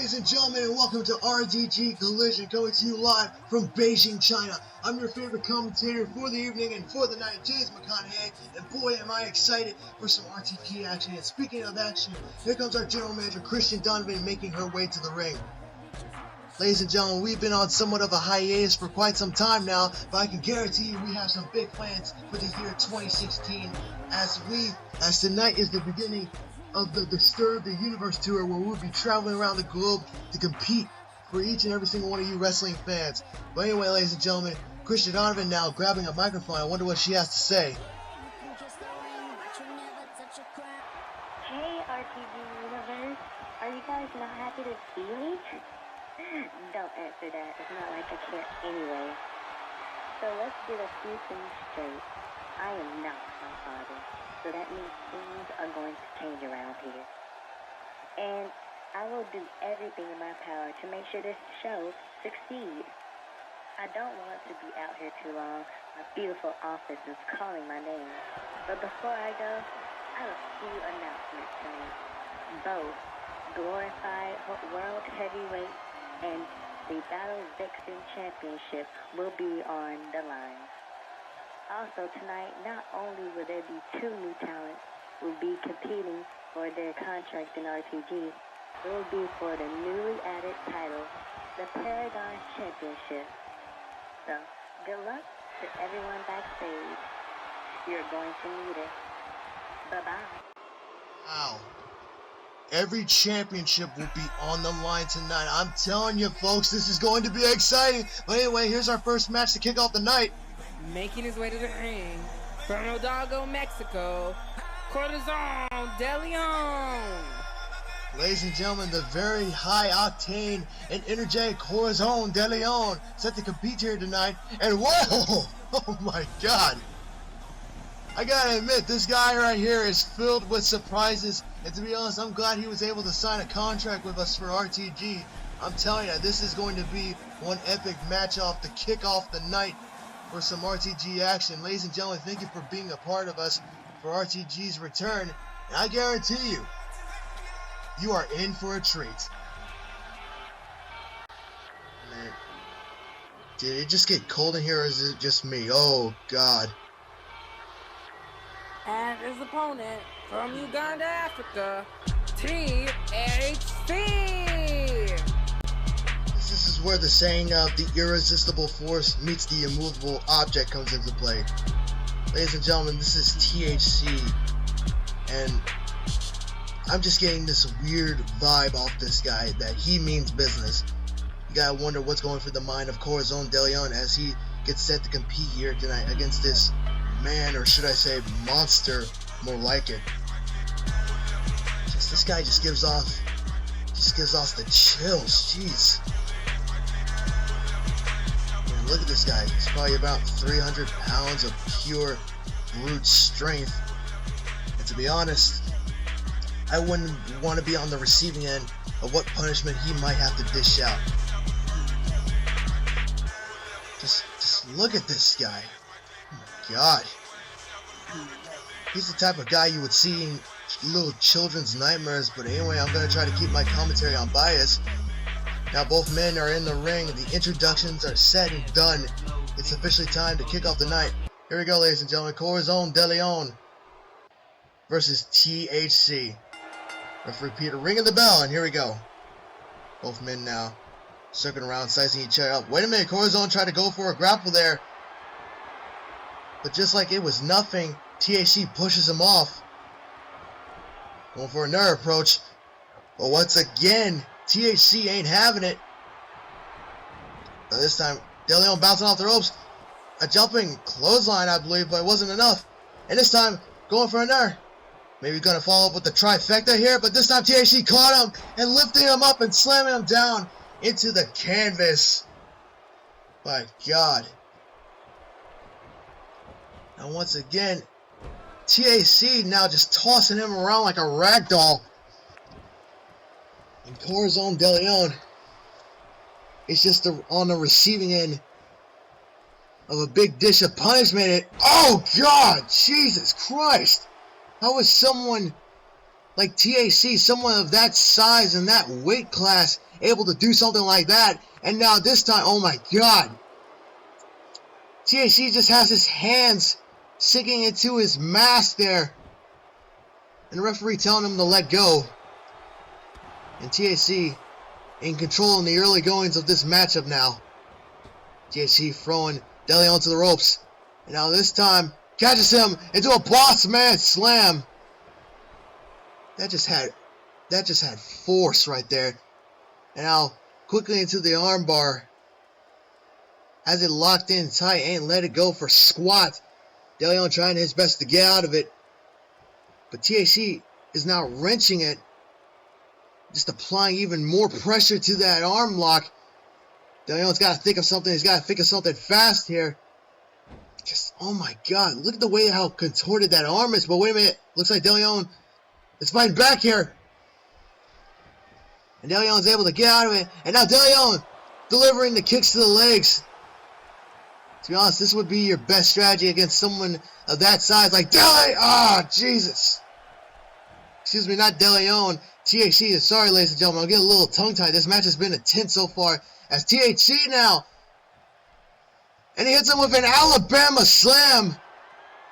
Ladies and gentlemen, and welcome to RTG Collision, coming to you live from Beijing, China. I'm your favorite commentator for the evening and for the night, James McConaughey, and boy am I excited for some RTG action. And speaking of action, here comes our general manager, Christian Donovan, making her way to the ring. Ladies and gentlemen, we've been on somewhat of a hiatus for quite some time now, but I can guarantee you we have some big plans for the year 2016, as tonight is the beginning of the Disturb the Universe tour, where we'll be traveling around the globe to compete for each and every single one of you wrestling fans. But anyway, ladies and gentlemen, Christian Donovan now grabbing a microphone. I wonder what she has to say. Hey, RTG Universe, are you guys not happy to see me? Don't answer that, it's not like I care anyway. So let's get a few things straight. I am not my father, so that means things are going to change around here. And I will do everything in my power to make sure this show succeeds. I don't want to be out here too long. My beautiful office is calling my name. But before I go, I have a few announcements to make. Both glorified World Heavyweight and the Battle Vixen Championship will be on the line. Also tonight, not only will there be two new talents who will be competing for their contract in RTG, it will be for the newly added title, the Paragon Championship. So, good luck to everyone backstage. You're going to need it. Bye-bye. Wow. Every championship will be on the line tonight. I'm telling you, folks, this is going to be exciting. But anyway, here's our first match to kick off the night. Making his way to the ring from Hidalgo, Mexico, Corazon de Leon. Ladies and gentlemen, the very high-octane and energetic Corazon de Leon set to compete here tonight. And whoa! Oh my God! I gotta admit, this guy right here is filled with surprises. And to be honest, I'm glad he was able to sign a contract with us for RTG. I'm telling you, this is going to be one epic match-off to kick off the night for some RTG action. Ladies and gentlemen, thank you for being a part of us for RTG's return. And I guarantee you, you are in for a treat. Man, did it just get cold in here, or is it just me? Oh, God. And his opponent from Uganda, Africa, THC. This is where the saying of the irresistible force meets the immovable object comes into play. Ladies and gentlemen, this is THC, and I'm just getting this weird vibe off this guy that he means business. You gotta wonder what's going through the mind of Corazon de Leon as he gets set to compete here tonight against this man, or should I say monster, more like it. This guy just gives off the chills. Jeez. Man, look at this guy. He's probably about 300 pounds of pure brute strength. And to be honest, I wouldn't want to be on the receiving end of what punishment he might have to dish out. Just look at this guy. Oh my God. He's the type of guy you would see in little children's nightmares, but anyway, I'm going to try to keep my commentary unbiased. Now both men are in the ring, the introductions are set and done. It's officially time to kick off the night. Here we go, ladies and gentlemen. Corazon de Leon versus THC. Referee Peter ringing the bell, and here we go. Both men now circling around, sizing each other up. Wait a minute, Corazon tried to go for a grapple there, but just like it was nothing, THC pushes him off. Going for another approach. But once again, THC ain't having it. But this time, De Leon bouncing off the ropes. A jumping clothesline, I believe, but it wasn't enough. And this time, going for another. Maybe gonna follow up with the trifecta here, but this time THC caught him and lifting him up and slamming him down into the canvas. My God. Now once again, THC now just tossing him around like a rag doll. And Corazon de Leon is just on the receiving end of a big dish of punishment. Oh God, Jesus Christ! How is someone like TAC, someone of that size and that weight class, able to do something like that. And now this time, oh my god, TAC just has his hands sinking into his mask there, and the referee telling him to let go. And TAC in control in the early goings of this matchup now. TAC throwing Dele onto the ropes, and now this time catches him into a boss man slam. That just had force right there. And now quickly into the armbar. Has it locked in tight, ain't let it go for squat. DeLeon trying his best to get out of it. But TAC is now wrenching it. Just applying even more pressure to that arm lock. DeLeon's got to think of something. He's got to think of something fast here. Just, oh my god. Look at the way how contorted that arm is. But wait a minute. Looks like DeLeon is fighting back here. And DeLeon's able to get out of it. And now DeLeon delivering the kicks to the legs. To be honest, this would be your best strategy against someone of that size like Dele. Ah, Jesus. Excuse me, not DeLeon. THC. Sorry, ladies and gentlemen. I'll get a little tongue-tied. This match has been intense so far. As THC now. And he hits him with an Alabama slam.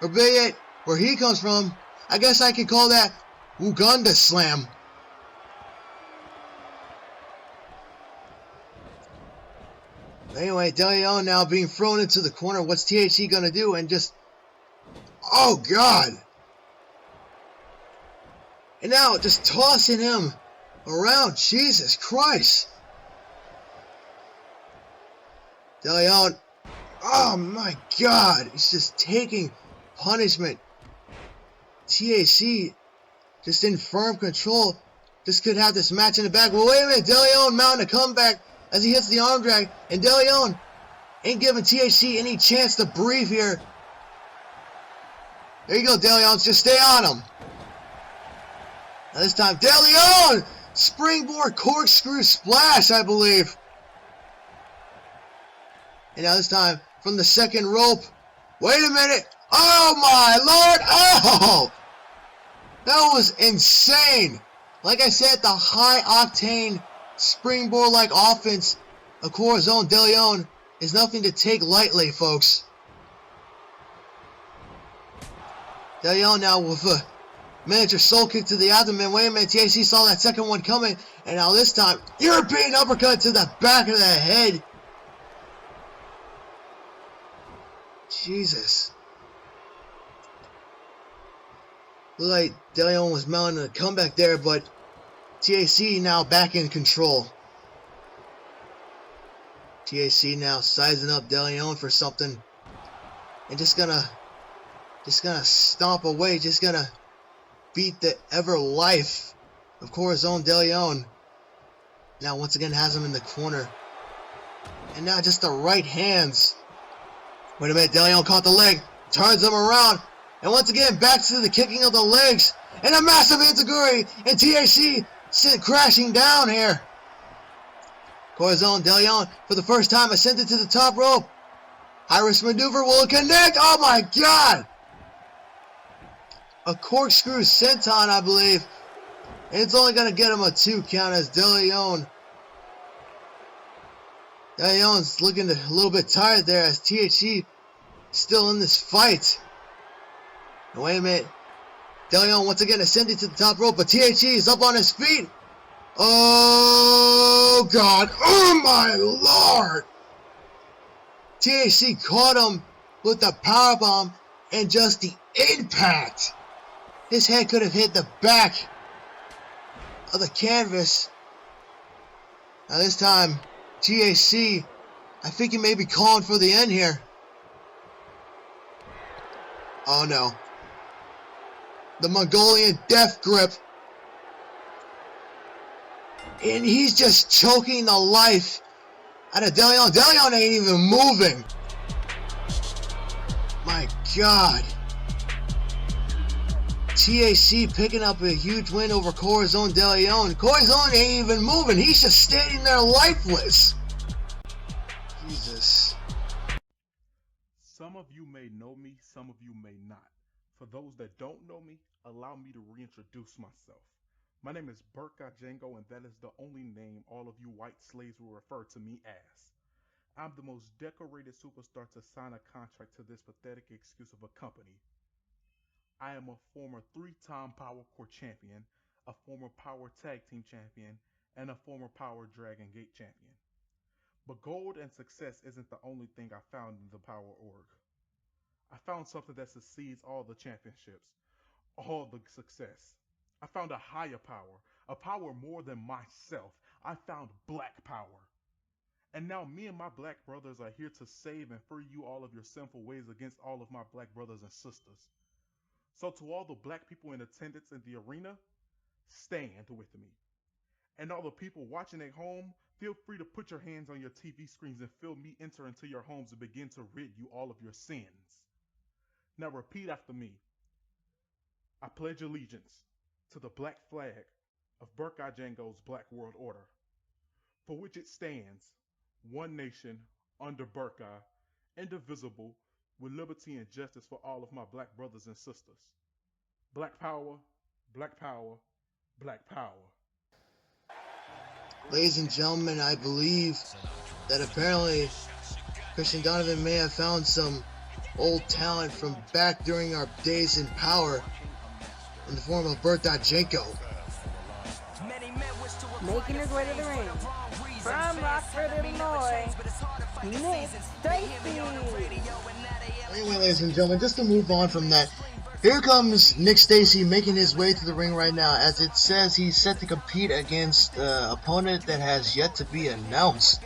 Or be it where he comes from. I guess I could call that Uganda slam. Anyway, DeLeon now being thrown into the corner. What's THC gonna do? And just, oh god! And now just tossing him around. Jesus Christ! DeLeon, oh my god! He's just taking punishment. THC just in firm control. Just could have this match in the back. Well, wait a minute. DeLeon mounting a comeback as he hits the arm drag. And DeLeon ain't giving THC any chance to breathe here. There you go, DeLeon. Just stay on him. Now this time, DeLeon! Springboard corkscrew splash, I believe. And now this time, from the second rope. Wait a minute. Oh my lord. Oh! That was insane. Like I said, the high octane springboard-like offense of Corazon DeLeon is nothing to take lightly, folks. DeLeon now with a miniature soul kick to the abdomen. Wait a minute, THC saw that second one coming. And now this time, European uppercut to the back of the head. Jesus. Looked like DeLeon was mounting a comeback there, but TAC now back in control. TAC now sizing up DeLeon for something. And just gonna stomp away, just gonna beat the ever life of Corazon DeLeon. Now once again has him in the corner. And now just the right hands. Wait a minute, DeLeon caught the leg, turns him around. And once again, back to the kicking of the legs. And a massive enziguri. And THC sent crashing down here. Corazon DeLeon, for the first time, ascended to the top rope. High-risk maneuver, will it connect? Oh my god! A corkscrew senton, I believe. And it's only going to get him a 2 count as DeLeon's looking a little bit tired there as THC still in this fight. And wait a minute. DeLeon once again ascending to the top rope, but THC is up on his feet. Oh god. Oh my lord. THC caught him with the powerbomb and just the impact. His head could have hit the back of the canvas. Now this time, THC, I think he may be calling for the end here. Oh no. The Mongolian death grip. And he's just choking the life out of DeLeon. DeLeon ain't even moving. My god. TAC picking up a huge win over Corazon DeLeon. Corazon ain't even moving. He's just standing there lifeless. Jesus. Some of you may know me, some of you may not. For those that don't know me, allow me to reintroduce myself. My name is Burka Django, and that is the only name all of you white slaves will refer to me as. I'm the most decorated superstar to sign a contract to this pathetic excuse of a company. I am a former three-time Power Core champion, a former Power Tag Team champion, and a former Power Dragon Gate champion. But gold and success isn't the only thing I found in the Power Org. I found something that succeeds all the championships, all the success. I found a higher power, a power more than myself. I found black power. And now me and my black brothers are here to save and free you all of your sinful ways against all of my black brothers and sisters. So to all the black people in attendance in the arena, stand with me. And all the people watching at home, feel free to put your hands on your TV screens and feel me enter into your homes and begin to rid you all of your sins. Now repeat after me. I pledge allegiance to the black flag of Burka Django's Black World Order, for which it stands, one nation, under Burka, indivisible, with liberty and justice for all of my black brothers and sisters. Black power, black power, black power. Ladies and gentlemen, I believe that apparently Christian Donovan may have found some old talent from back during our days in power in the form of Burka Django. Making his way to the ring. From Rockford, Illinois, Nick Stacy. Anyway, ladies and gentlemen, just to move on from that, here comes Nick Stacy making his way to the ring right now. As it says, he's set to compete against an opponent that has yet to be announced.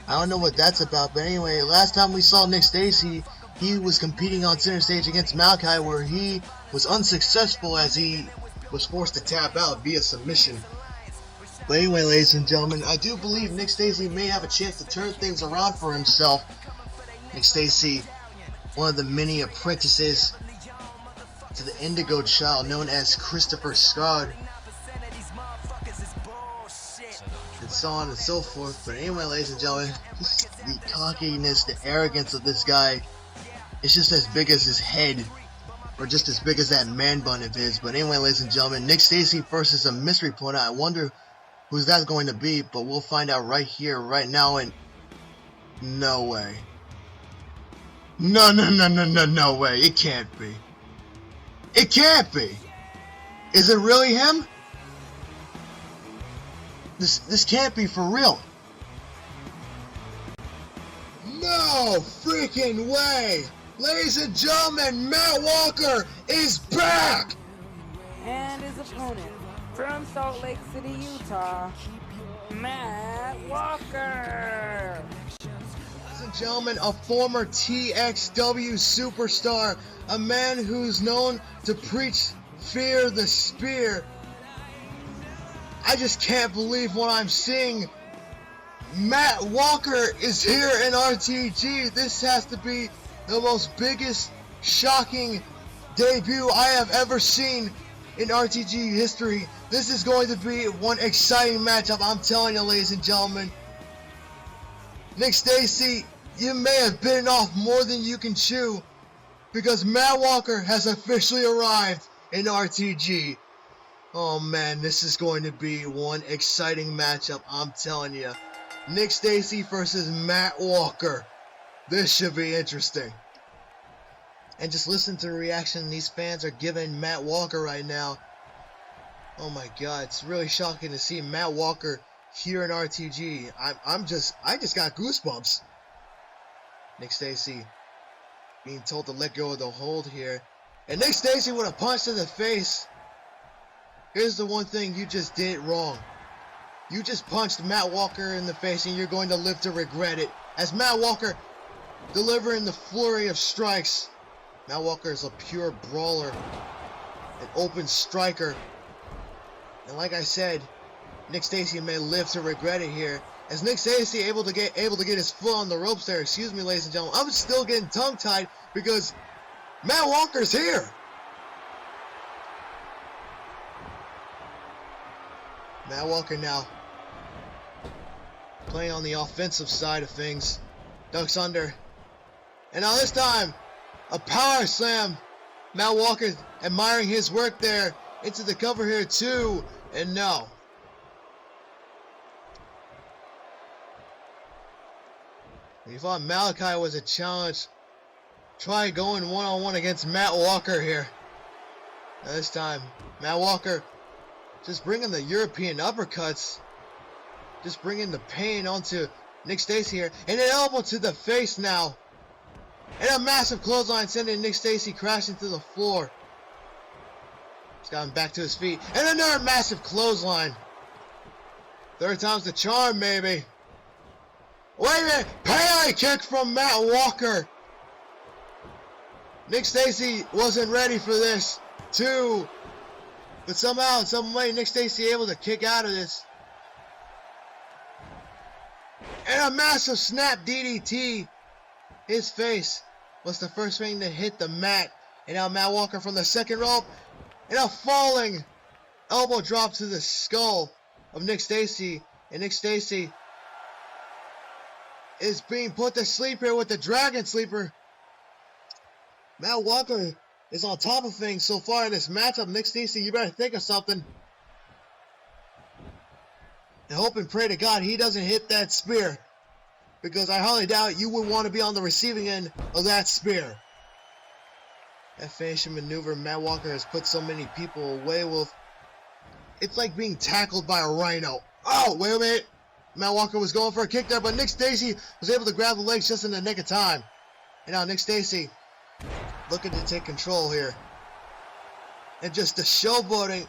I don't know what that's about, but anyway, last time we saw Nick Stacy, he was competing on center stage against Malachi, where he was unsuccessful as he was forced to tap out via submission. But anyway, ladies and gentlemen, I do believe Nick Stacy may have a chance to turn things around for himself. Nick Stacy, one of the many apprentices to the Indigo Child known as Christopher Scott, and so on and so forth. But anyway, ladies and gentlemen, just the cockiness, the arrogance of this guy, it's just as big as his head, or just as big as that man bun of his. But anyway, ladies and gentlemen, Nick Stacy versus a mystery opponent. I wonder who's that going to be, but we'll find out right here, right now, and no way. No way. It can't be. It can't be. Is it really him? This can't be for real. No freaking way! Ladies and gentlemen, Matt Walker is back! And his opponent, from Salt Lake City, Utah, Matt Walker. Ladies and gentlemen, a former TXW superstar, a man who's known to preach fear the spear. I just can't believe what I'm seeing. Matt Walker is here in RTG. This has to be the most biggest, shocking debut I have ever seen in RTG history. This is going to be one exciting matchup, I'm telling you, ladies and gentlemen. Nick Stacy, you may have bitten off more than you can chew, because Matt Walker has officially arrived in RTG. Oh man, this is going to be one exciting matchup, I'm telling you. Nick Stacy versus Matt Walker. This should be interesting. And just listen to the reaction these fans are giving Matt Walker right now. Oh my god, it's really shocking to see Matt Walker here in RTG. I just got goosebumps. Nick Stacy being told to let go of the hold here. And Nick Stacy with a punch to the face. Here's the one thing you just did wrong. You just punched Matt Walker in the face and you're going to live to regret it. As Matt Walker delivering the flurry of strikes. Matt Walker is a pure brawler, an open striker. And like I said, Nick Stacy may live to regret it here. As Nick Stacy able to get his foot on the ropes there. Excuse me, ladies and gentlemen. I'm still getting tongue-tied because Matt Walker's here. Matt Walker now playing on the offensive side of things. Ducks under. And now this time, a power slam. Matt Walker admiring his work there. Into the cover here too. And no. We thought Malachi was a challenge. Try going one-on-one against Matt Walker here. Now this time, Matt Walker just bringing the European uppercuts. Just bringing the pain onto Nick Stacy here. And an elbow to the face now. And a massive clothesline sending Nick Stacy crashing to the floor. He's gotten back to his feet. And another massive clothesline. Third time's the charm, maybe. Wait a minute. Pele kick from Matt Walker. Nick Stacy wasn't ready for this. 2. But somehow, in some way, Nick Stacy able to kick out of this. And a massive snap DDT. His face was the first thing to hit the mat. And now Matt Walker from the second rope. And a falling elbow drop to the skull of Nick Stacy. And Nick Stacy is being put to sleep here with the Dragon Sleeper. Matt Walker is on top of things so far in this matchup. Nick Stacy, you better think of something. And hope and pray to God he doesn't hit that spear. Because I highly doubt you would want to be on the receiving end of that spear. That finishing maneuver Matt Walker has put so many people away with. It's like being tackled by a rhino. Oh, wait a minute. Matt Walker was going for a kick there, but Nick Stacy was able to grab the legs just in the nick of time. And now Nick Stacy looking to take control here. And just the showboating.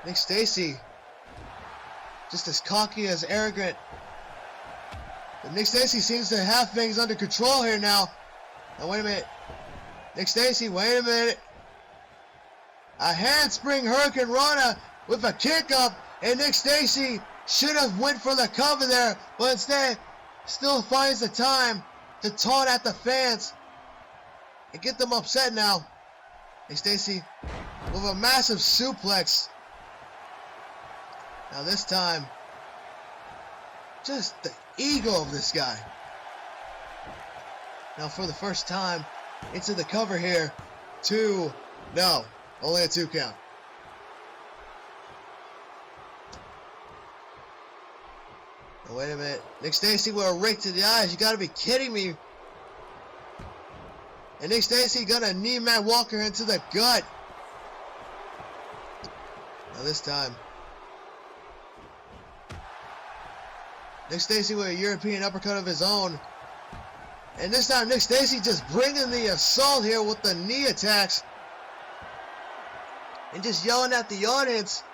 Nick Stacy, just as cocky as arrogant. But Nick Stacy seems to have things under control here now. Now wait a minute. Nick Stacy, wait a minute. A handspring Hurricane Rana with a kick up. And Nick Stacy should have went for the cover there. But instead, still finds the time to taunt at the fans. And get them upset now. Nick Stacy with a massive suplex. Now this time, just the ego of this guy. Now for the first time, into the cover here. 2, no, only a 2 count. Now wait a minute, Nick Stacy with a rake to the eyes, you gotta be kidding me. And Nick Stacy gonna knee Matt Walker into the gut. Now this time, Nick Stacy with a European uppercut of his own. And this time Nick Stacy just bringing the assault here with the knee attacks. And just yelling at the audience.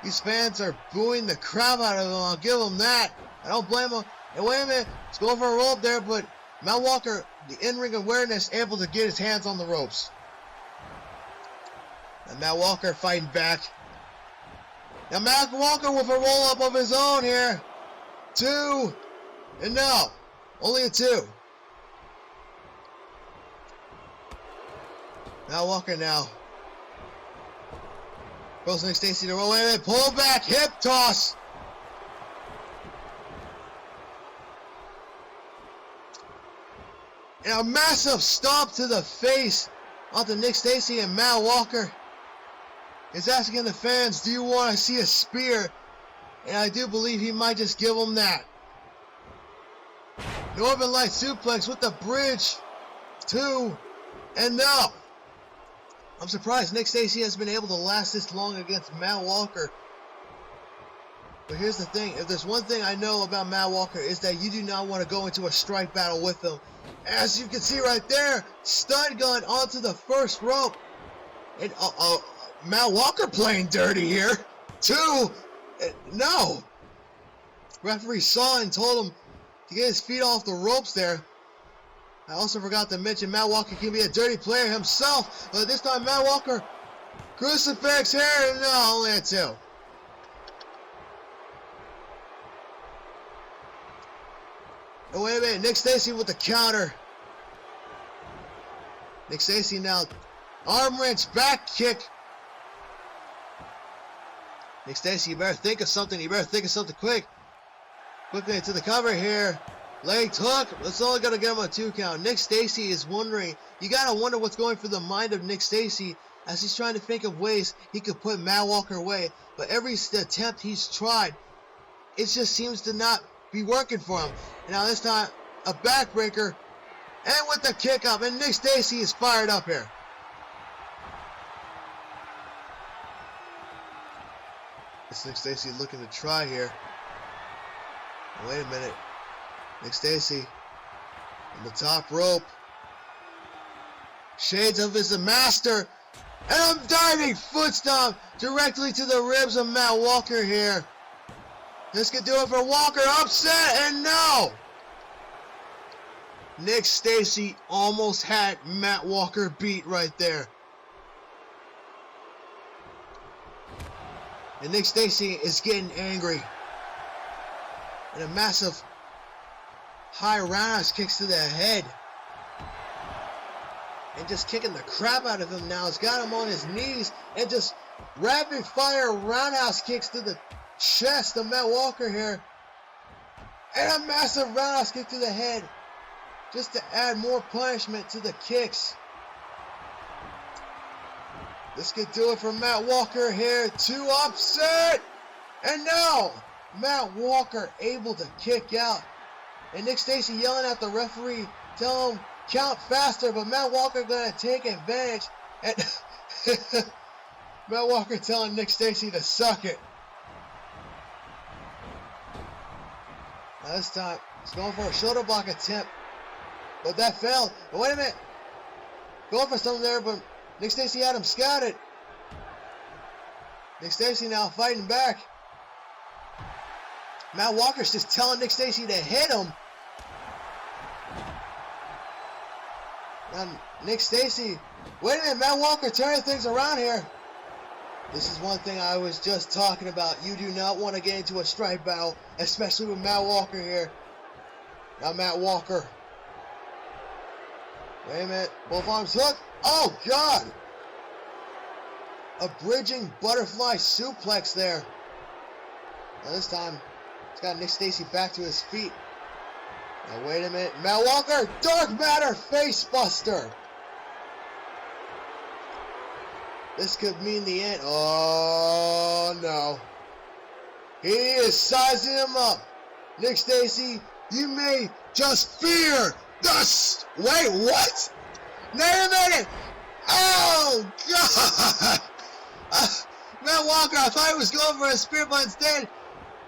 These fans are booing the crap out of him. I'll give them that. I don't blame them. And wait a minute. Let's go for a rope there. But Matt Walker, the in-ring awareness, able to get his hands on the ropes. And Matt Walker fighting back. Now Matt Walker with a roll-up of his own here. 2. And no. Only a 2. Matt Walker now. Goes Nick Stacy to roll in. Pull back. Hip toss. And a massive stomp to the face onto Nick Stacy, and Matt Walker is asking the fans, do you want to see a spear? And I do believe he might just give them that. Northern Light suplex with the bridge. 2. And no. I'm surprised Nick Stacy has been able to last this long against Matt Walker. But here's the thing. If there's one thing I know about Matt Walker, is that you do not want to go into a strike battle with him. As you can see right there, stun gun onto the first rope. And Matt Walker playing dirty here. 2. No. Referee saw and told him to get his feet off the ropes there. I also forgot to mention Matt Walker can be a dirty player himself. But this time Matt Walker, crucifix here. No, only a 2. Oh, wait a minute. Nick Stacy with the counter. Nick Stacy now. Arm wrench, back kick. Nick Stacy, you better think of something. You better think of something quick. Quickly into the cover here. Leg hook. That's only gonna get him a 2 count. Nick Stacy is wondering. You gotta wonder what's going through the mind of Nick Stacy as he's trying to think of ways he could put Matt Walker away. But every attempt he's tried, it just seems to not be working for him. And now this time, a backbreaker, and with the kick up, and Nick Stacy is fired up here. It's Nick Stacy looking to try here. Wait a minute. Nick Stacy on the top rope. Shades of his master. And a diving foot stomp directly to the ribs of Matt Walker here. This could do it for Walker. Upset, and no! Nick Stacy almost had Matt Walker beat right there. And Nick Stacy is getting angry. And a massive high roundhouse kicks to the head. And just kicking the crap out of him now. It's got him on his knees. And just rapid fire roundhouse kicks to the chest of Matt Walker here. And a massive roundhouse kick to the head. Just to add more punishment to the kicks. This could do it for Matt Walker here. 2 upset. And now Matt Walker able to kick out. And Nick Stacy yelling at the referee, telling him count faster, but Matt Walker gonna take advantage. And Matt Walker telling Nick Stacy to suck it. Now this time, he's going for a shoulder block attempt, but that failed. But wait a minute, going for something there, but Nick Stacy had him scouted. Nick Stacy now fighting back. Matt Walker's just telling Nick Stacy to hit him. And Nick Stacy, wait a minute, Matt Walker turning things around here. This is one thing I was just talking about. You do not want to get into a strike battle, especially with Matt Walker here. Now Matt Walker. Wait a minute, both arms hooked. Oh God! A bridging butterfly suplex there. Now this time, it's got Nick Stacy back to his feet. Now wait a minute, Matt Walker, Dark Matter face buster. This could mean the end. Oh no. He is sizing him up. Nick Stacy, you may just fear the... Wait, what? Wait a minute. Oh God. Matt Walker, I thought he was going for a spear, but instead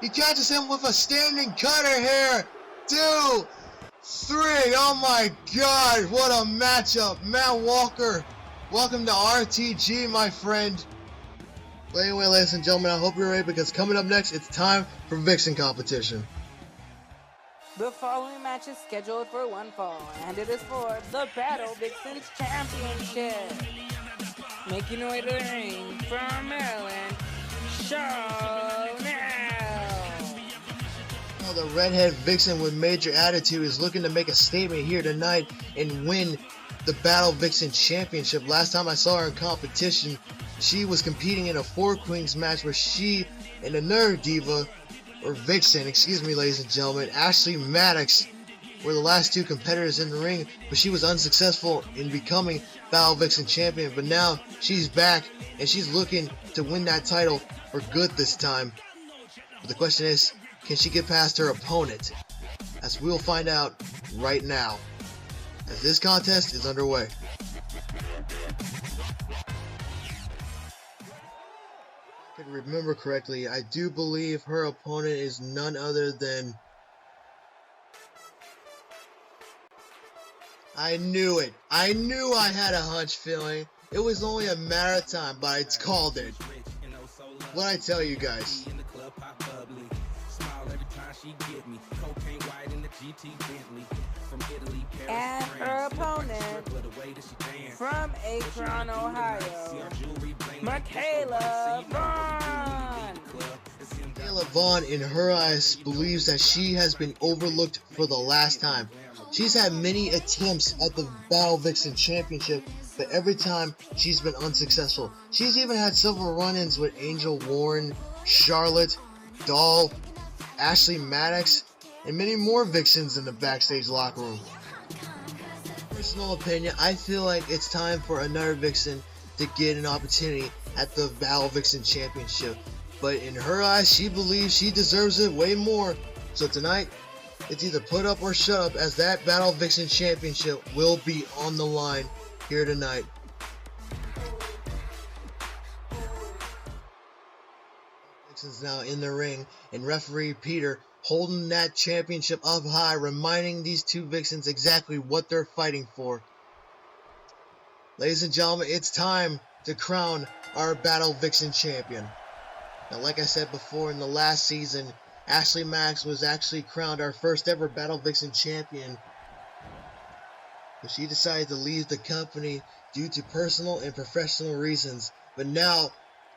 he catches him with a standing cutter here. 2, 3. Oh my God, what a matchup. Matt Walker, welcome to RTG, my friend. But anyway, ladies and gentlemen, I hope you're ready, because coming up next, it's time for Vixen competition. The following match is scheduled for one fall, and it is for the Battle Vixens Championship. Making her way to the ring from Maryland, Chanel. The redhead Vixen with major attitude is looking to make a statement here tonight and win the Battle Vixen Championship. Last time I saw her in competition, she was competing in a 4 Queens match where she and another diva, or Vixen, excuse me, ladies and gentlemen, Ashley Maddox, were the last 2 competitors in the ring, but she was unsuccessful in becoming Battle Vixen Champion. But now she's back and she's looking to win that title for good this time. But the question is, can she get past her opponent? As we'll find out right now, as this contest is underway. If I can remember correctly, I do believe her opponent is none other than... I knew it. I knew I had a hunch feeling. It was only a matter of time, but I called it. What'd I tell you guys? And her opponent from Akron, Ohio, Michaela Vaughn. Michaela Vaughn, in her eyes, believes that she has been overlooked for the last time. She's had many attempts at the Battle Vixen Championship, but every time she's been unsuccessful. She's even had several run-ins with Angel Warren, Charlotte, Doll, Ashley Maddox, and many more Vixens in the backstage locker room. Personal opinion, I feel like it's time for another Vixen to get an opportunity at the Battle Vixen Championship. But in her eyes, she believes she deserves it way more. So tonight, it's either put up or shut up, as that Battle Vixen Championship will be on the line here tonight. Vixen's now in the ring, and referee Peter holding that championship up high, reminding these two Vixens exactly what they're fighting for. Ladies and gentlemen, it's time to crown our Battle Vixen champion. Now, like I said before, in the last season, Ashley Max was actually crowned our first ever Battle Vixen champion, but she decided to leave the company due to personal and professional reasons. But now,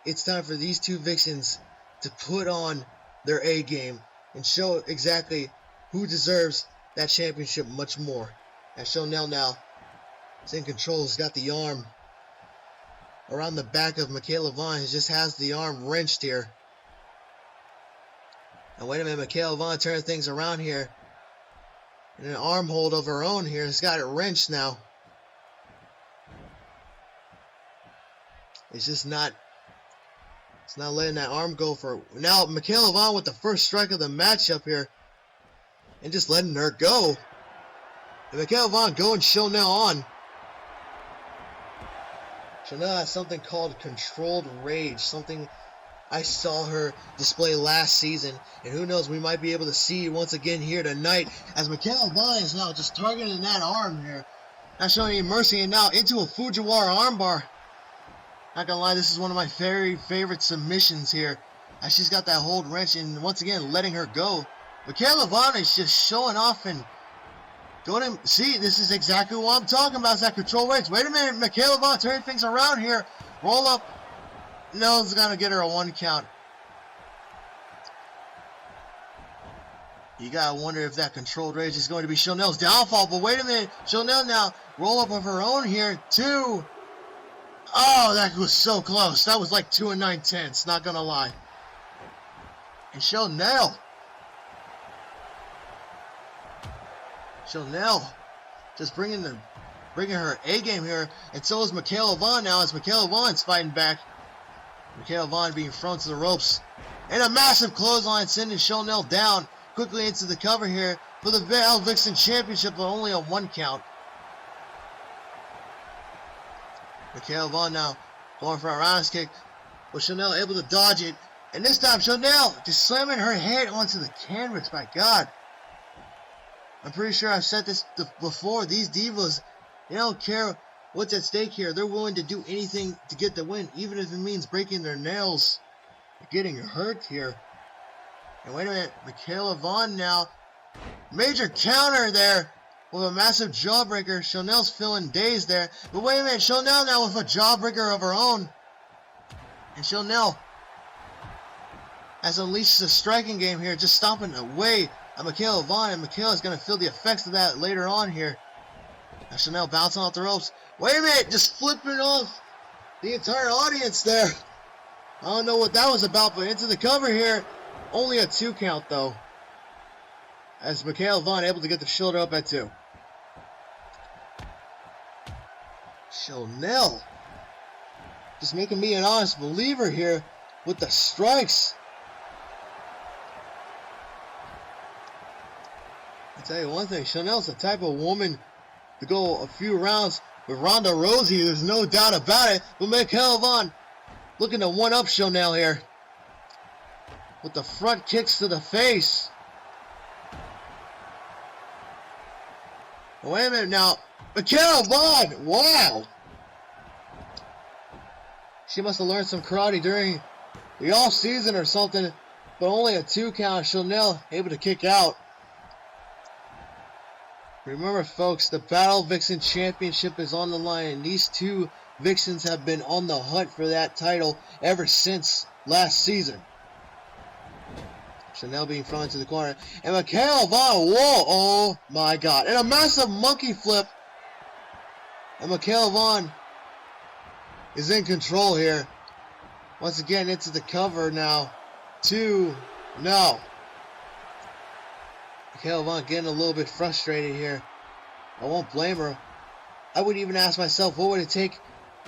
it's time for these two Vixens to put on their A game and show exactly who deserves that championship much more. As Chanel now is in control, has got the arm around the back of Michaela Vaughn. He just has the arm wrenched here. Now wait a minute, Michaela Vaughn turning things around here. And an arm hold of her own here. Has got it wrenched now. It's not letting that arm go for... Now Michaela Vaughn with the first strike of the matchup here. And just letting her go. And Michaela Vaughn going Chanel on. Chanel has something called controlled rage. Something I saw her display last season. And who knows, we might be able to see once again here tonight. As Michaela Vaughn is now just targeting that arm here. Not showing any mercy. And now into a Fujiwara armbar. Not gonna lie, this is one of my very favorite submissions here. As she's got that hold wrench and once again letting her go. Michaela Vaughn is just showing off and going to see. This is exactly what I'm talking about. Is that control rage? Wait a minute, Michaela Vaughn turning things around here. Roll up. No, it's gonna get her a 1 count. You gotta wonder if that controlled rage is going to be Chanel's downfall. But wait a minute, Chanel now roll up of her own here. 2. Oh, that was so close. That was like 2 9/10. Not gonna lie. And Chanel just bringing her A game here, and so is Michaela Vaughn now, as Michaela Vaughn's fighting back. Michaela Vaughn being thrown to the ropes, and a massive clothesline sending Chanel down quickly into the cover here for the Battle Vixen Championship, but only a 1 count. Michaela Vaughn now going for a roundhouse kick, but Chanel able to dodge it, and this time Chanel just slamming her head onto the canvas. My God. I'm pretty sure I've said this before. These divas, they don't care what's at stake here. They're willing to do anything to get the win, even if it means breaking their nails or getting hurt here. And wait a minute, Michaela Vaughn now. Major counter there with a massive jawbreaker. Chanel's feeling dazed there. But wait a minute, Chanel now with a jawbreaker of her own. And Chanel has unleashed the striking game here, just stomping away at Michaela Vaughn, and Michaela's going to feel the effects of that later on here. Now Chanel bouncing off the ropes. Wait a minute, just flipping off the entire audience there. I don't know what that was about, but into the cover here. Only a 2 count though, as Michaela Vaughn able to get the shoulder up at 2. Chanel just making me an honest believer here with the strikes. I'll tell you one thing, Chanel's the type of woman to go a few rounds with Ronda Rousey, there's no doubt about it. But Michaela Vaughn looking to one-up Chanel here with the front kicks to the face. Wait a minute now, Michaela Vaughn, wow! She must have learned some karate during the off season or something, but only a 2 count. Chanel able to kick out. Remember, folks, the Battle Vixen Championship is on the line, and these two Vixens have been on the hunt for that title ever since last season. Chanel being thrown into the corner, and Michaela Vaughn, whoa, oh my God, and a massive monkey flip, and Michaela Vaughn is in control here. Once again, into the cover now. 2, no. Mikaela Vaughn getting a little bit frustrated here. I won't blame her. I would even ask myself, what would it take?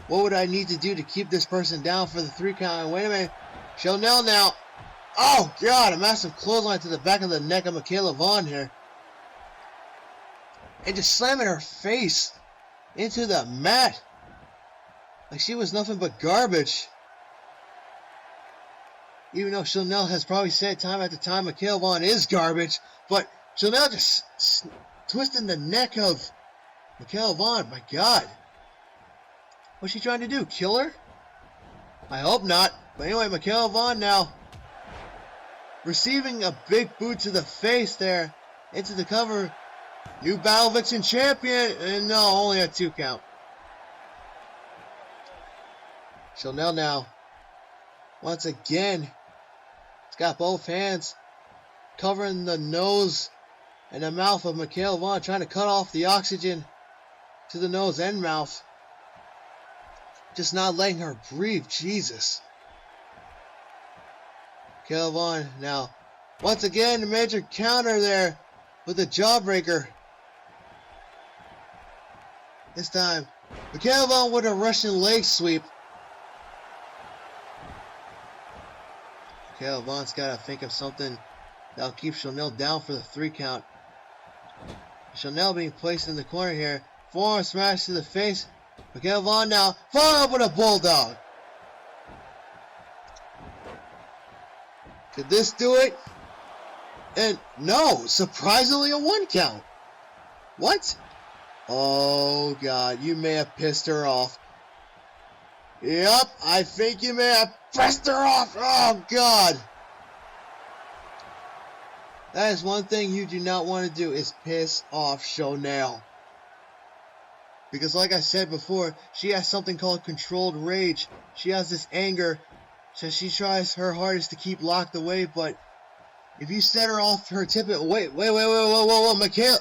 What would I need to do to keep this person down for the 3 count? And wait a minute. Chanel now. Oh, God. A massive clothesline to the back of the neck of Mikaela Vaughn here. And just slamming her face into the mat. Like she was nothing but garbage. Even though Chanel has probably said time after time Mikaela Vaughn is garbage. But Chanel just twisting the neck of Mikaela Vaughn. My God. What's she trying to do? Kill her? I hope not. But anyway, Mikaela Vaughn now receiving a big boot to the face there. Into the cover. New Battle Vixen champion. And no, only a 2 count. Chanel now. Once again. It's got both hands covering the nose and the mouth of Mikaela Vaughn. Trying to cut off the oxygen to the nose and mouth. Just not letting her breathe. Jesus. Mikaela Vaughn now. Once again, a major counter there with a jawbreaker. This time, Mikaela Vaughn with a Russian leg sweep. Mikaela Vaughn's got to think of something that'll keep Chanel down for the 3 count. Chanel being placed in the corner here. Forearm smash to the face. Mikaela Vaughn now followed up with a bulldog. Could this do it? And no, surprisingly a 1 count. What? Oh God, you may have pissed her off. Yep, I think you may have pissed her off. Oh God. That is one thing you do not want to do, is piss off Chanel. Because like I said before, she has something called controlled rage. She has this anger, so she tries her hardest to keep locked away, but if you set her off her tip, whoa, Mikaela,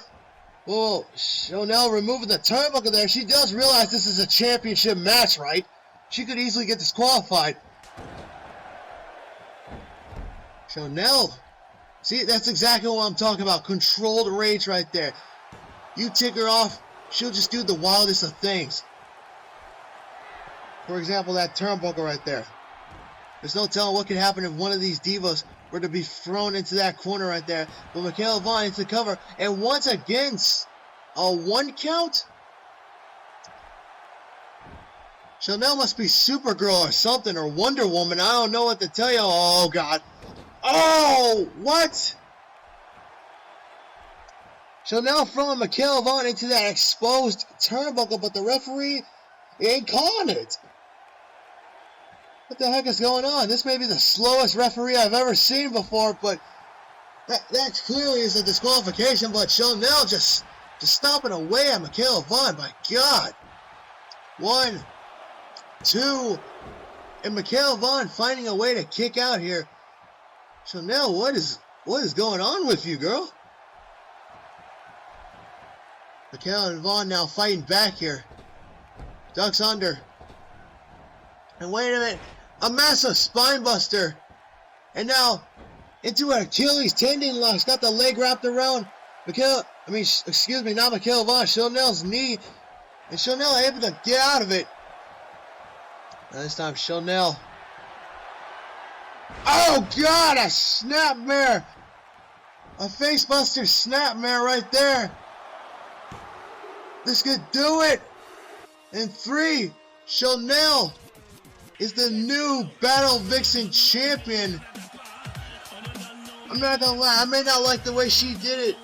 whoa, Chanel removing the turnbuckle there. She does realize this is a championship match, right? She could easily get disqualified. Chanel, see, that's exactly what I'm talking about. Controlled rage right there. You tick her off, she'll just do the wildest of things. For example, that turnbuckle right there. There's no telling what could happen if one of these divas were to be thrown into that corner right there. But Mikaela Vaughn into the cover. And once again, a 1 count? Chanel must be Supergirl or something, or Wonder Woman. I don't know what to tell you. Oh, God. Oh, what? Chanel throwing Mikaela Vaughn into that exposed turnbuckle, but the referee ain't calling it. What the heck is going on? This may be the slowest referee I've ever seen before, but that clearly is a disqualification. But Chanel just stomping away at Mikaela Vaughn. My God. 1, 2, and Mikaela Vaughn finding a way to kick out here. Chanel, what is going on with you, girl? Mikaela Vaughn now fighting back here. Ducks under. And wait a minute. A massive spine buster. And now into an Achilles tendon lock. She's got the leg wrapped around not Mikaela Vaughn. Chanel's knee. And Chanel able to get out of it. And this time Chanel. Oh God, a snapmare. A facebuster snapmare right there. This could do it. In 3, Chanel is the new Battle Vixen champion. I'm not gonna lie, I may not like the way she did it,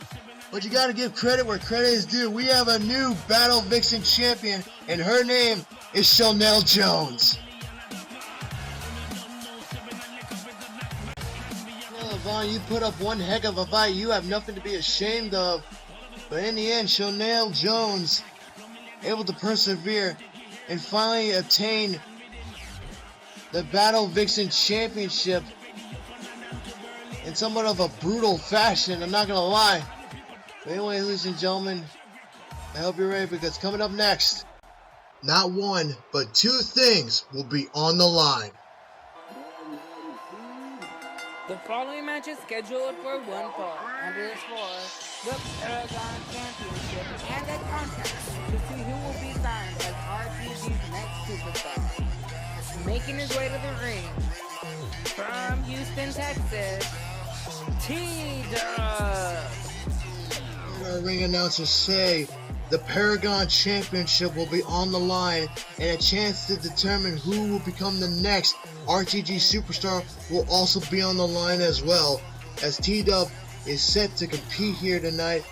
but you gotta give credit where credit is due. We have a new Battle Vixen champion, and her name is Chanel Jones. Well, Vaughn, you put up one heck of a fight. You have nothing to be ashamed of. But in the end, Chanel Jones able to persevere and finally obtain the Battle Vixen Championship in somewhat of a brutal fashion, I'm not gonna lie. But anyway, ladies and gentlemen, I hope you're ready, because coming up next, not 1, but 2 things will be on the line. The following match is scheduled for one fall, and it is for the Paragon Championship and a contest to see who will be signed as RTG's next superstar. Making his way to the ring from Houston, Texas, T-Dub. Our ring announcers say the Paragon Championship will be on the line, and a chance to determine who will become the next RTG superstar will also be on the line as well, as T-Dub is set to compete here tonight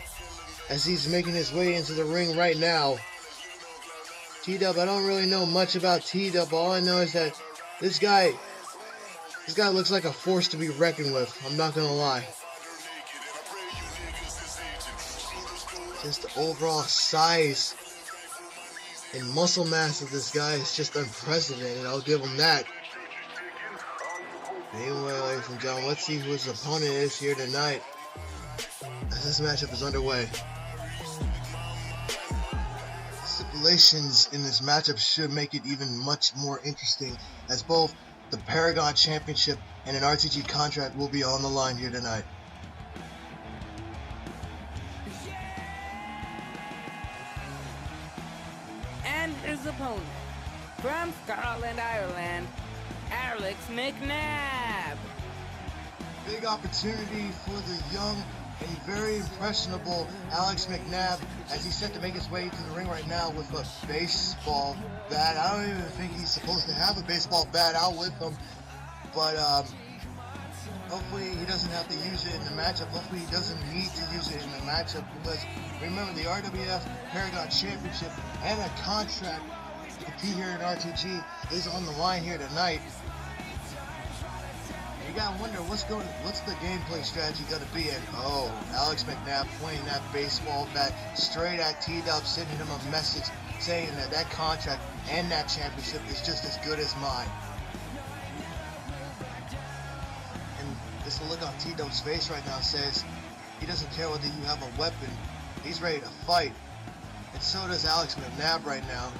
as he's making his way into the ring right now. T-Dub, I don't really know much about T-Dub. All I know is that this guy looks like a force to be reckoned with. I'm not gonna lie. Just the overall size and muscle mass of this guy is just unprecedented. I'll give him that. Anyway, ladies and gentlemen, let's see who his opponent is here tonight as this matchup is underway. Stipulations in this matchup should make it even much more interesting, as both the Paragon Championship and an RTG contract will be on the line here tonight. And his opponent, from Scotland, Ireland, Alex McNabb. Big opportunity for the young and very impressionable Alex McNabb as he's set to make his way to the ring right now with a baseball bat. I don't even think he's supposed to have a baseball bat out with him, but hopefully he doesn't have to use it in the matchup. Hopefully he doesn't need to use it in the matchup, because remember, the RWF Paragon Championship and a contract to compete here in RTG is on the line here tonight. You gotta wonder what's the gameplay strategy gonna be. And oh, Alex McNabb pointing that baseball bat straight at T-Dub, sending him a message saying that that contract and that championship is just as good as mine. And just the look on T-Dub's face right now says he doesn't care whether you have a weapon. He's ready to fight. And so does Alex McNabb right now.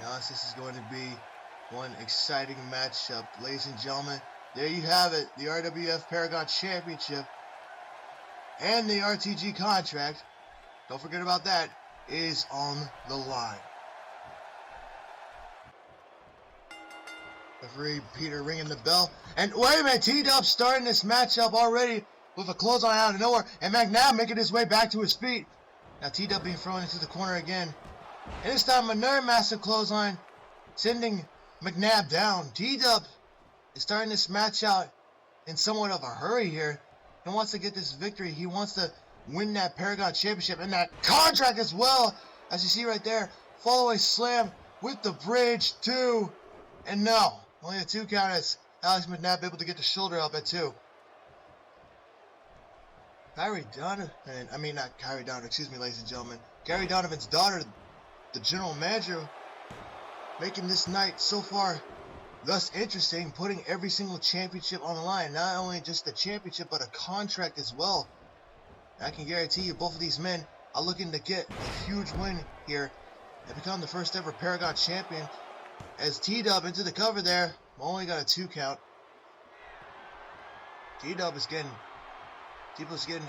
Now this is going to be one exciting matchup. Ladies and gentlemen, there you have it. The RWF Paragon Championship and the RTG contract, don't forget about that, is on the line. Referee Peter ringing the bell. And wait a minute, T-Dub starting this matchup already with a clothesline out of nowhere, and McNabb making his way back to his feet. Now T-Dub being thrown into the corner again. And this time another massive clothesline, sending McNabb down. T-Dub is starting this match out in somewhat of a hurry here. He wants to get this victory. He wants to win that Paragon Championship and that contract as well. As you see right there, follow-away slam with the bridge, 2. And no, only a 2 count as Alex McNabb able to get the shoulder up at 2. Kyrie Donovan, not Kyrie Donovan, excuse me, ladies and gentlemen. Gary Donovan's daughter, the general manager, making this night so far thus interesting, putting every single championship on the line. Not only just the championship, but a contract as well. And I can guarantee you both of these men are looking to get a huge win here and become the first ever Paragon champion. As T-Dub into the cover there, only got a 2 count. T-Dub is getting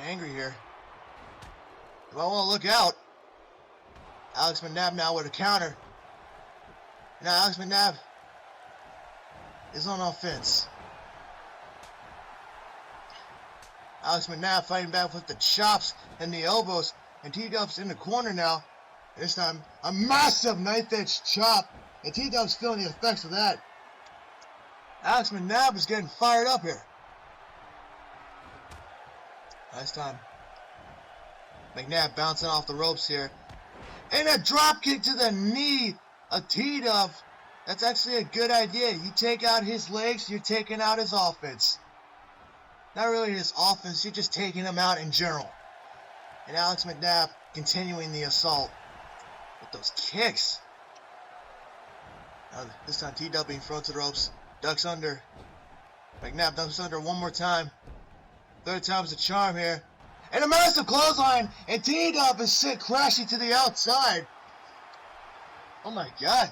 angry here. You might want to look out. Alex McNabb now with a counter. Now Alex McNabb is on offense. Alex McNabb fighting back with the chops and the elbows. And T-Dub's in the corner now. This time, a massive knife-edge chop. And T-Dub's feeling the effects of that. Alex McNabb is getting fired up here. Last time, McNabb bouncing off the ropes here. And a drop kick to the knee of T-Dub. That's actually a good idea. You take out his legs, you're taking out his offense. Not really his offense, you're just taking him out in general. And Alex McNabb continuing the assault with those kicks. Now, this time T-Dub being thrown to the ropes. Ducks under. McNabb ducks under one more time. 3rd time's the charm here. And a massive clothesline. And T-Dub is sent crashing to the outside. Oh my God.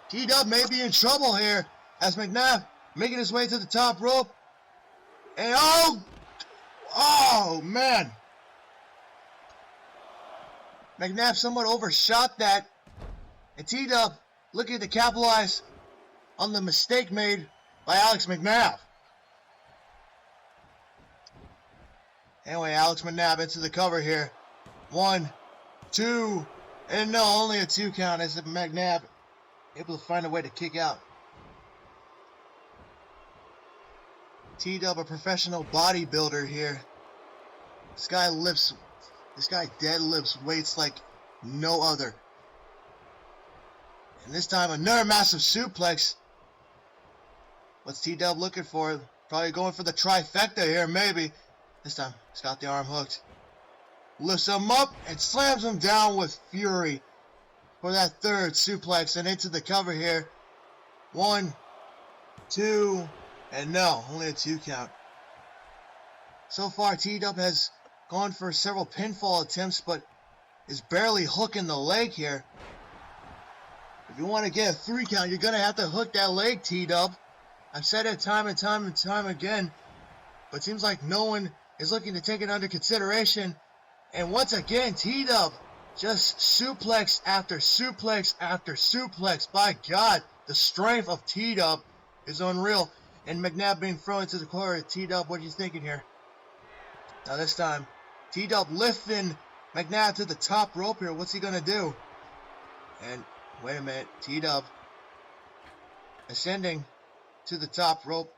T-Dub may be in trouble here as McNabb making his way to the top rope. And oh man. McNabb somewhat overshot that. And T-Dub looking to capitalize on the mistake made by Alex McNabb. Anyway, Alex McNabb into the cover here. 1, 2, and no, only a 2 count as McNabb able to find a way to kick out. T-Dub, a professional bodybuilder here. This guy deadlifts weights like no other. And this time another massive suplex. What's T-Dub looking for? Probably going for the trifecta here, maybe. This time, he's got the arm hooked. Lifts him up and slams him down with fury for that third suplex and into the cover here. 1, 2, and no, only a 2 count. So far, T-Dub has gone for several pinfall attempts, but is barely hooking the leg here. If you want to get a 3 count, you're going to have to hook that leg, T-Dub. I've said it time and time and time again, but it seems like no one is looking to take it under consideration. And once again, T-Dub just suplex after suplex after suplex. By God, the strength of T-Dub is unreal. And McNabb being thrown into the corner. T-Dub, what are you thinking here? Now this time, T-Dub lifting McNabb to the top rope here. What's he going to do? And wait a minute, T-Dub ascending to the top rope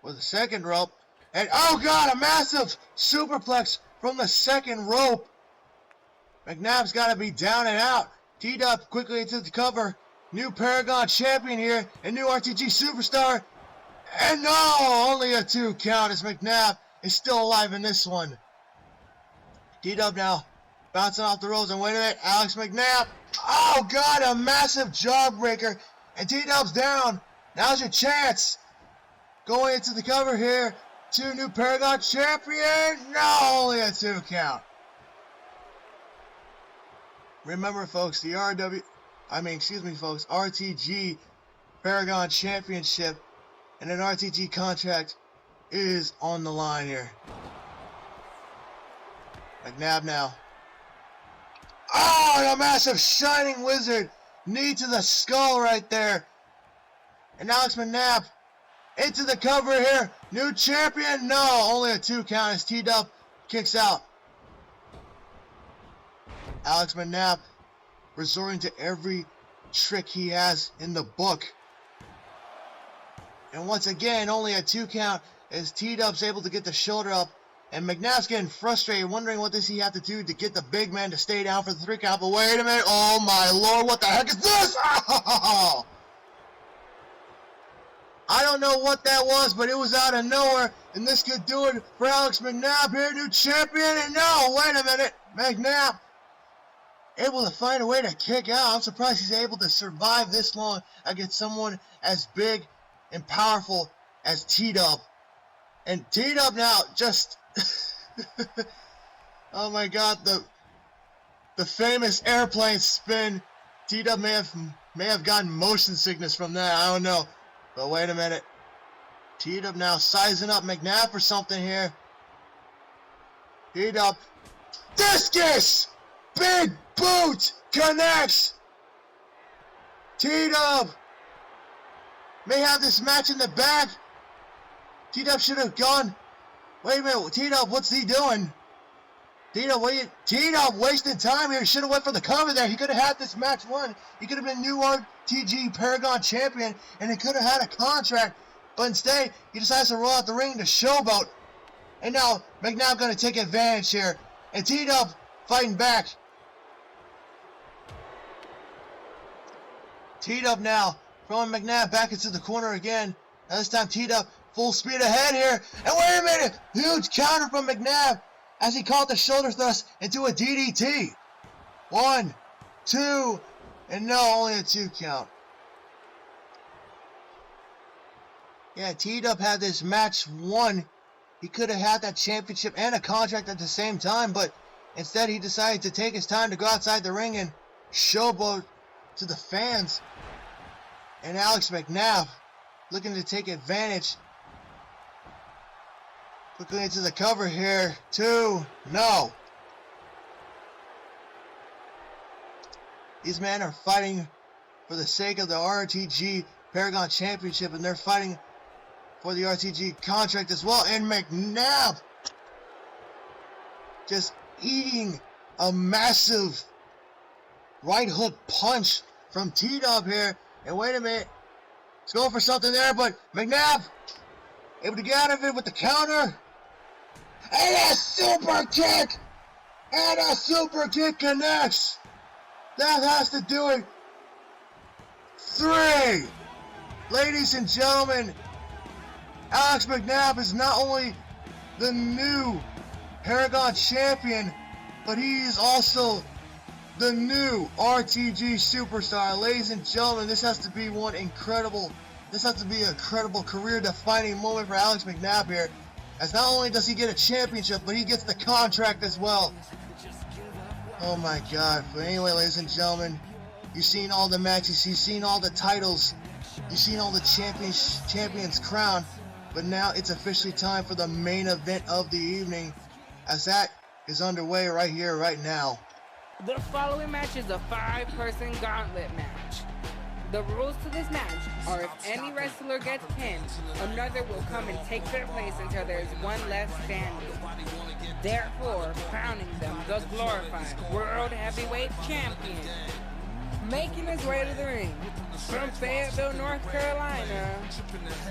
with the second rope. And oh God, a massive superplex from the second rope. McNabb's got to be down and out. T-Dub quickly into the cover. New Paragon champion here and new RTG superstar. And no, only a 2 count as McNabb is still alive in this one. T-Dub now bouncing off the ropes. And wait a minute, Alex McNabb. Oh God, a massive jawbreaker. And T-Dub's down. Now's your chance. Going into the cover here. 2 new Paragon champion. No, only a 2 count. Remember, folks, the RTG Paragon Championship and an RTG contract is on the line here. McNabb now. Oh, a massive shining wizard. Knee to the skull right there. And Alex McNabb into the cover here. New champion. No, only a 2 count as T-Dub kicks out. Alex McNabb resorting to every trick he has in the book. And once again, only a 2 count as T-Dub's able to get the shoulder up. And McNabb's getting frustrated, wondering what does he have to do to get the big man to stay down for the 3 count. But wait a minute. Oh my Lord, what the heck is this? Oh! I don't know what that was, but it was out of nowhere. And this could do it for Alex McNabb here, new champion. And no, wait a minute. McNabb able to find a way to kick out. I'm surprised he's able to survive this long against someone as big and powerful as T-Dub. And T-Dub now just... oh my God, the famous airplane spin. T-Dub may have gotten motion sickness from that. I don't know. But wait a minute. T-Dub now sizing up McNabb for something here. T-Dub. Discus! Big boot connects. T-Dub may have this match in the bag. T-Dub should have gone. Wait a minute, T-Dub, what's he doing? T-Dub wasting time here. Should have went for the cover there. He could have had this match won. He could have been new RTG Paragon champion, and he could have had a contract. But instead, he decides to roll out the ring to showboat. And now, McNabb going to take advantage here. And T-Dub fighting back. T-Dub now throwing McNabb back into the corner again. Now this time T-Dub full speed ahead here. And wait a minute! Huge counter from McNabb as he caught the shoulder thrust into a DDT. 1, 2, and no, only a 2 count. Yeah, T-Dub had this match won. He could have had that championship and a contract at the same time, but instead he decided to take his time to go outside the ring and showboat to the fans. And Alex McNabb looking to take advantage Quickly into the cover here. 2. No. These men are fighting for the sake of the RTG Paragon Championship, and they're fighting for the RTG contract as well. And McNabb just eating a massive right hook punch from T-Dub here. And wait a minute, he's going for something there, but McNabb able to get out of it with the counter. And a super kick! And a super kick connects! That has to do it. 3. Ladies and gentlemen, Alex McNabb is not only the new Paragon champion, but he is also the new RTG superstar. Ladies and gentlemen, this has to be an incredible career-defining moment for Alex McNabb here. As not only does he get a championship, but he gets the contract as well. Oh my God. But anyway, ladies and gentlemen, you've seen all the matches, you've seen all the titles, you've seen all the champions crowned, but now it's officially time for the main event of the evening, as that is underway right here, right now. The following match is a 5-person gauntlet match. The rules to this match are if any wrestler gets pinned, another will come and take their place until there is one left standing, therefore crowning them the glorified World Heavyweight Champion. Making his way to the ring, from Fayetteville, North Carolina,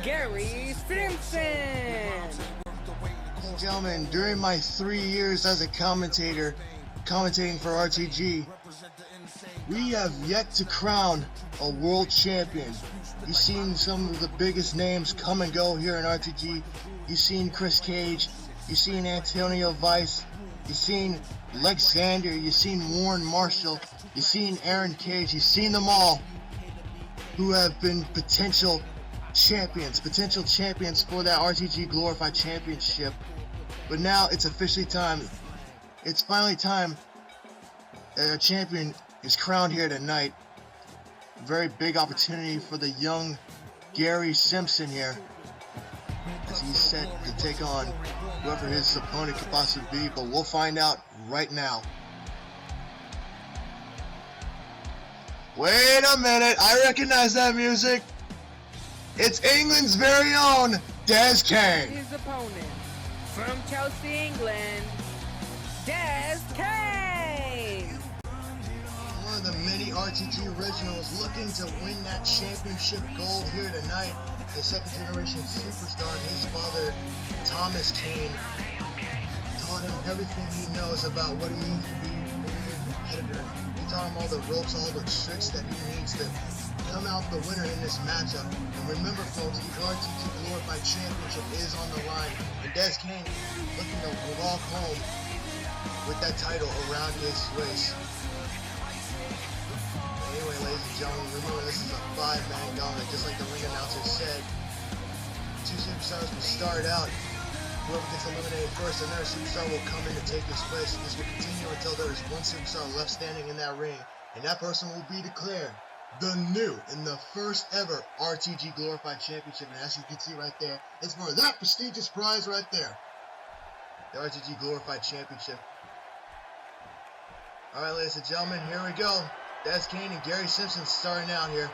Gary Simpson. Ladies and gentlemen, during my 3 years as a commentating for RTG, we have yet to crown a world champion. You've seen some of the biggest names come and go here in RTG. You've seen Chris Cage, you've seen Antonio Vice, you've seen Alexander, you've seen Warren Marshall, you've seen Aaron Cage, you've seen them all who have been potential champions for that RTG Glorified Championship. But now it's officially time. It's finally time that a champion is crowned here tonight. A very big opportunity for the young Gary Simpson here, as he's set to take on whoever his opponent could possibly be, but we'll find out right now. Wait a minute, I recognize that music. It's England's very own Des Kane. His opponent, from Chelsea, England, Des Kane. One of the many RTG originals looking to win that championship gold here tonight. The second generation superstar, his father, Thomas Kane, taught him everything he knows about what he needs to be a competitor. He taught him all the ropes, all the tricks that he needs to come out the winner in this matchup. And remember, folks, the RTG Glorified Championship is on the line. And Des Kane looking to walk home with that title around his waist. Anyway, ladies and gentlemen, remember this is a 5-man gauntlet, just like the ring announcer said. 2 superstars will start out. Whoever gets eliminated first, another superstar will come in to take his place. This will continue until there is one superstar left standing in that ring, and that person will be declared the new and the first ever RTG Glorified Championship. And as you can see right there, it's for that prestigious prize right there, the RTG Glorified Championship. Alright, ladies and gentlemen, here we go. Des Kane and Gary Simpson starting out here.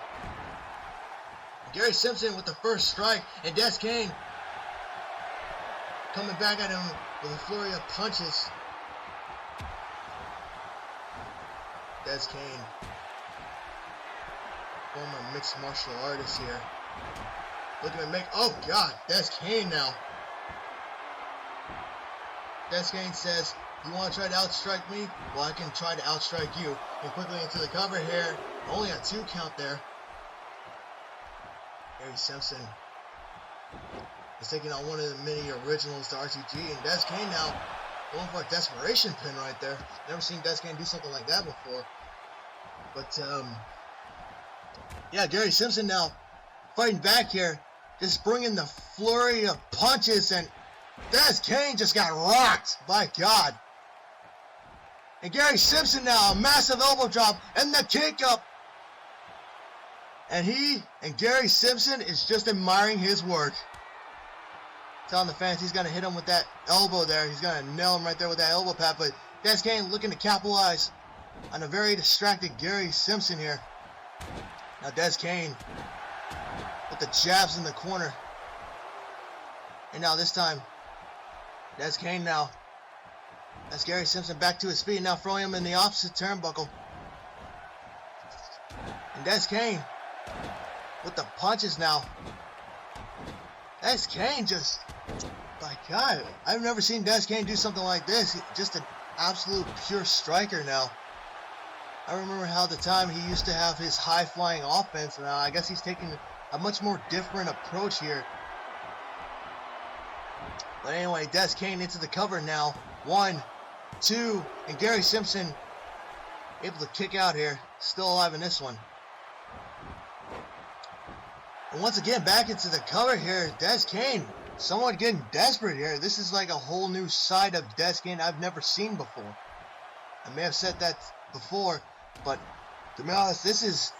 Gary Simpson with the first strike, and Des Kane coming back at him with a flurry of punches. Des Kane, former mixed martial artist here, looking to make, oh God, Des Kane now. Des Kane says, you want to try to outstrike me? Well, I can try to outstrike you. And quickly into the cover here. Only a 2 count there. Gary Simpson is taking on one of the many originals to RTG. And Des Kane now going for a desperation pin right there. Never seen Des Kane do something like that before. But, yeah, Gary Simpson now fighting back here. Just bringing the flurry of punches, and Des Kane just got rocked. My God. And Gary Simpson now, a massive elbow drop and the kick up. And Gary Simpson is just admiring his work. telling the fans he's going to hit him with that elbow there. He's going to nail him right there with that elbow pad. But Des Kane looking to capitalize on a very distracted Gary Simpson here. Now Des Kane with the jabs in the corner. And now this time, Des Kane now. That's Gary Simpson back to his feet, now throwing him in the opposite turnbuckle. And Des Kane with the punches now. Des Kane just, my God, I've never seen Des Kane do something like this. Just an absolute pure striker now. I remember how the time he used to have his high-flying offense. Now I guess he's taking a much more different approach here. But anyway, Des Kane into the cover now. 1, 2, and Gary Simpson able to kick out here. Still alive in this one. And once again, back into the cover here. Des Kane, somewhat getting desperate here. This is like a whole new side of Des Kane I've never seen before. I may have said that before, but to be honest, this is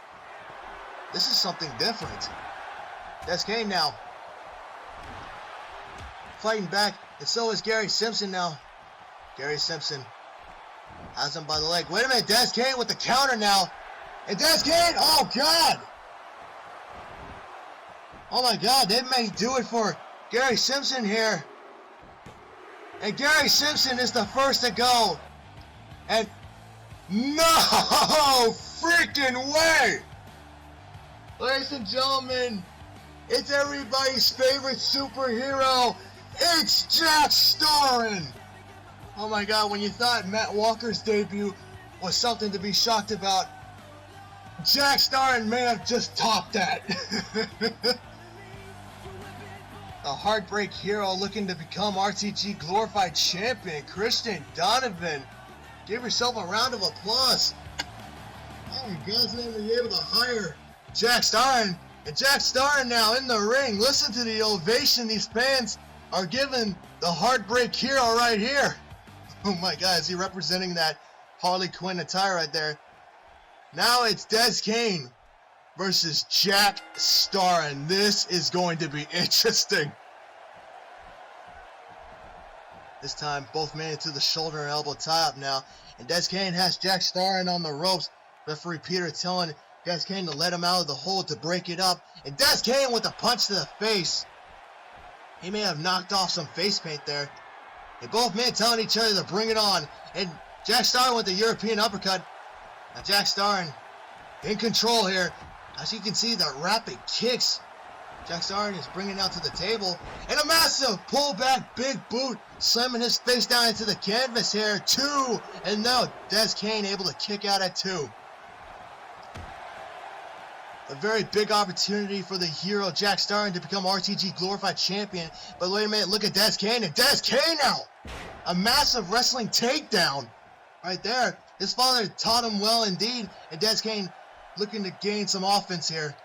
something different. Des Kane now fighting back, and so is Gary Simpson now. Gary Simpson has him by the leg. Wait a minute, Des Kane with the counter now. And Des Kane, oh God! Oh my God, they may do it for Gary Simpson here. And Gary Simpson is the first to go. And no freaking way! Ladies and gentlemen, it's everybody's favorite superhero. It's Jack Starrin. Oh my God, when you thought Matt Walker's debut was something to be shocked about, Jack Starrin may have just topped that. A Heartbreak Hero looking to become RTG Glorified Champion, Christian Donovan. Give yourself a round of applause. Oh my God's name to be able to hire Jack Starrin. And Jack Starrin now in the ring. Listen to the ovation these fans are giving the Heartbreak Hero right here. Oh my God, is he representing that Harley Quinn attire right there? Now it's Des Kane versus Jack Starrin. This is going to be interesting. This time, both men into the shoulder and elbow tie-up now. And Des Kane has Jack Starrin on the ropes. Referee Peter telling Des Kane to let him out of the hold to break it up. And Des Kane with a punch to the face. He may have knocked off some face paint there. And both men telling each other to bring it on. And Jack Starrin with the European uppercut. Now Jack Starrin in control here. As you can see, the rapid kicks Jack Starrin is bringing out to the table. And a massive pullback big boot, slamming his face down into the canvas here. 2. And now Des Kane able to kick out at 2. A very big opportunity for the hero Jack Starrin to become RTG Glorified Champion. But wait a minute, look at Des Kane. And Des Kane now! A massive wrestling takedown right there. His father taught him well indeed. And Des Kane looking to gain some offense here.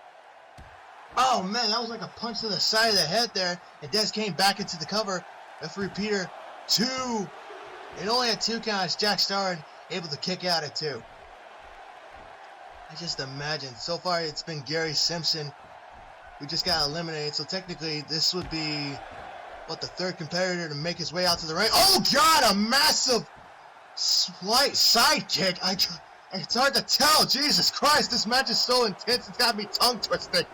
Oh man, that was like a punch to the side of the head there. And Des Kane back into the cover. Referee Peter, 2. And only at 2 counts, Jack Starrin able to kick out at 2. I just imagine. So far, it's been Gary Simpson who just got eliminated. So technically, this would be, what, the 3rd competitor to make his way out to the ring. Oh God, a massive slight side kick. It's hard to tell. Jesus Christ, this match is so intense. It's got me tongue twisted.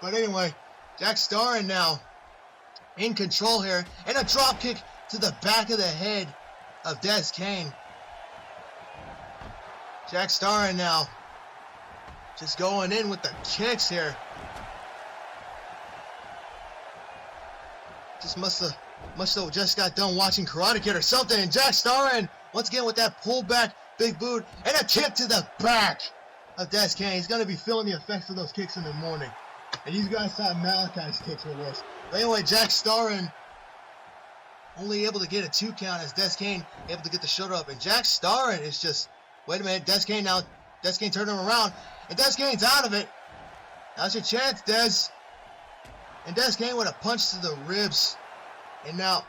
But anyway, Jack Starrin now in control here, and a drop kick to the back of the head of Des Kane. Jack Starrin now just going in with the kicks here. Must have just got done watching Karate Kid or something. And Jack Starrin once again with that pullback big boot and a kick to the back of Des Kane. He's going to be feeling the effects of those kicks in the morning. And you guys thought Malachi's kicks were worse. But anyway, Jack Starrin only able to get a 2 count as Des Kane able to get the shoulder up. And Jack Starrin is just, wait a minute, Des Kane turning him around. And Des Kane's out of it. Now's your chance, Des. And Des Kane with a punch to the ribs. And now,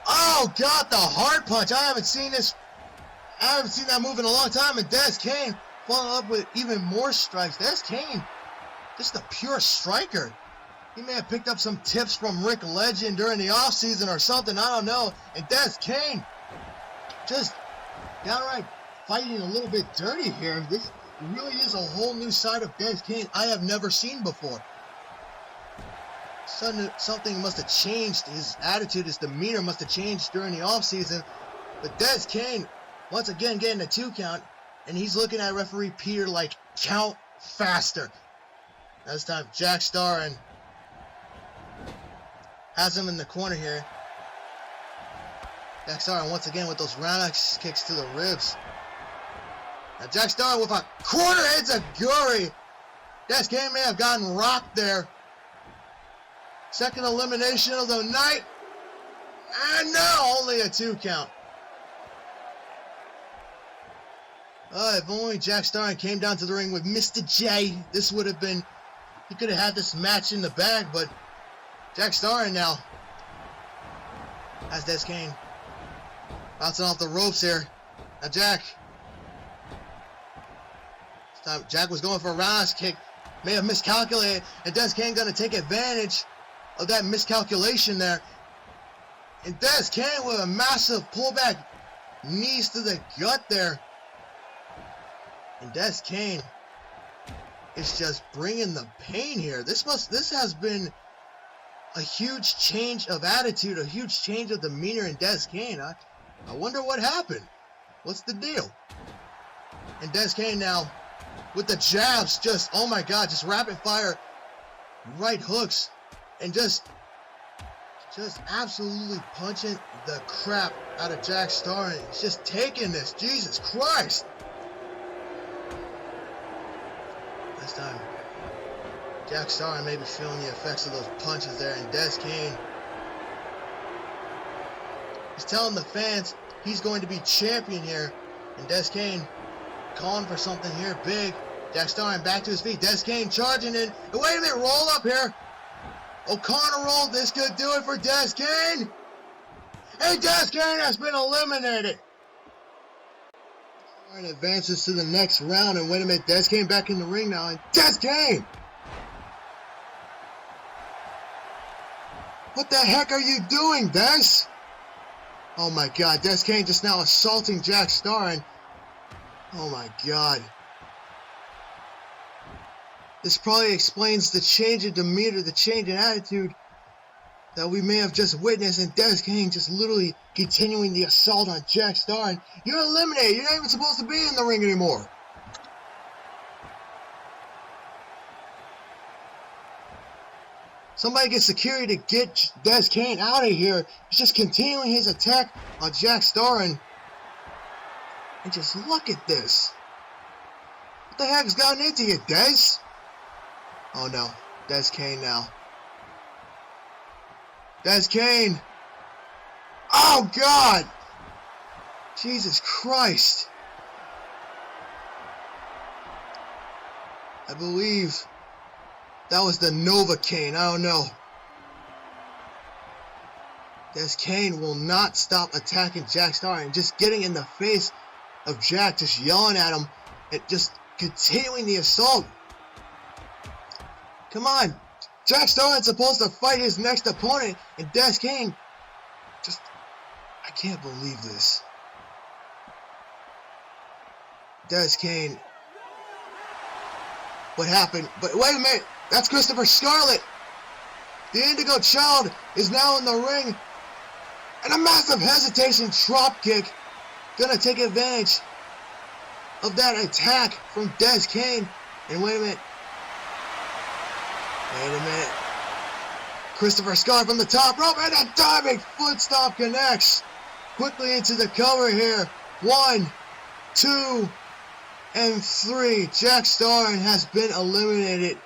oh God, the hard punch. I haven't seen that move in a long time. And Des Kane following up with even more strikes. Des Kane, just a pure striker. He may have picked up some tips from Rick Legend during the offseason or something, I don't know. And Des Kane just downright fighting a little bit dirty here. This really is a whole new side of Des Kane I have never seen before. Something must have changed. His attitude, his demeanor must have changed during the offseason. But Des Kane, once again, getting a 2 count. And he's looking at referee Peter like, count faster. This time, Jack Starr has him in the corner here. Jack Starr once again with those roundhouse kicks to the ribs. Now Jack Starr with a quarter enziguri. Des Kane may have gotten rocked there. Second elimination of the night. And now only a 2 count. If only Jack Starr came down to the ring with Mr. J, this would have been, he could have had this match in the bag, but Jack Starr now has Des Kane bouncing off the ropes here. Now Jack. This time Jack was going for a roundhouse kick, may have miscalculated, and Des Kane going to take advantage of that miscalculation there. And Des Kane with a massive pullback, knees to the gut there. And Des Kane is just bringing the pain here. This has been a huge change of attitude, a huge change of demeanor in Des Kane. I wonder what happened. What's the deal? And Des Kane now with the jabs, just, oh my God, just rapid fire right hooks, and just absolutely punching the crap out of Jack Starr. And he's just taking this. Jesus Christ. This time, Jack Starr may be feeling the effects of those punches there, and Des Kane, he's telling the fans he's going to be champion here, and Des Kane calling for something here big. Jack Starr back to his feet. Des Kane charging in. And wait a minute, roll up here. O'Connor roll. This could do it for Des Kane. And Des Kane has been eliminated. And advances to the next round, and wait a minute, Des Kane back in the ring now, and Des Kane! What the heck are you doing, Des? Oh my God, Des Kane just now assaulting Jack Starr, and oh my God. This probably explains the change in demeanor, the change in attitude that we may have just witnessed, and Des Kane just literally continuing the assault on Jack Starr. And you're eliminated. You're not even supposed to be in the ring anymore. Somebody get security to get Des Kane out of here. He's just continuing his attack on Jack Starr. And just look at this. What the heck's gotten into you, Des? Oh no, Des Kane now. Des Kane. Oh God. Jesus Christ. I believe that was the Nova Kane. I don't know. Des Kane will not stop attacking Jack Starr and just getting in the face of Jack, just yelling at him and just continuing the assault. Come on. Jack Starr is supposed to fight his next opponent, and Des Kane just, I can't believe this. Des Kane. What happened? But wait a minute, that's Christopher Scarlett. The Indigo Child is now in the ring, and a massive hesitation drop kick. Gonna take advantage of that attack from Des Kane. And wait a minute. Wait a minute. Christopher Scarlett from the top rope, and a diving foot stomp connects. Quickly into the cover here. 1, 2, and 3. Jack Starr has been eliminated.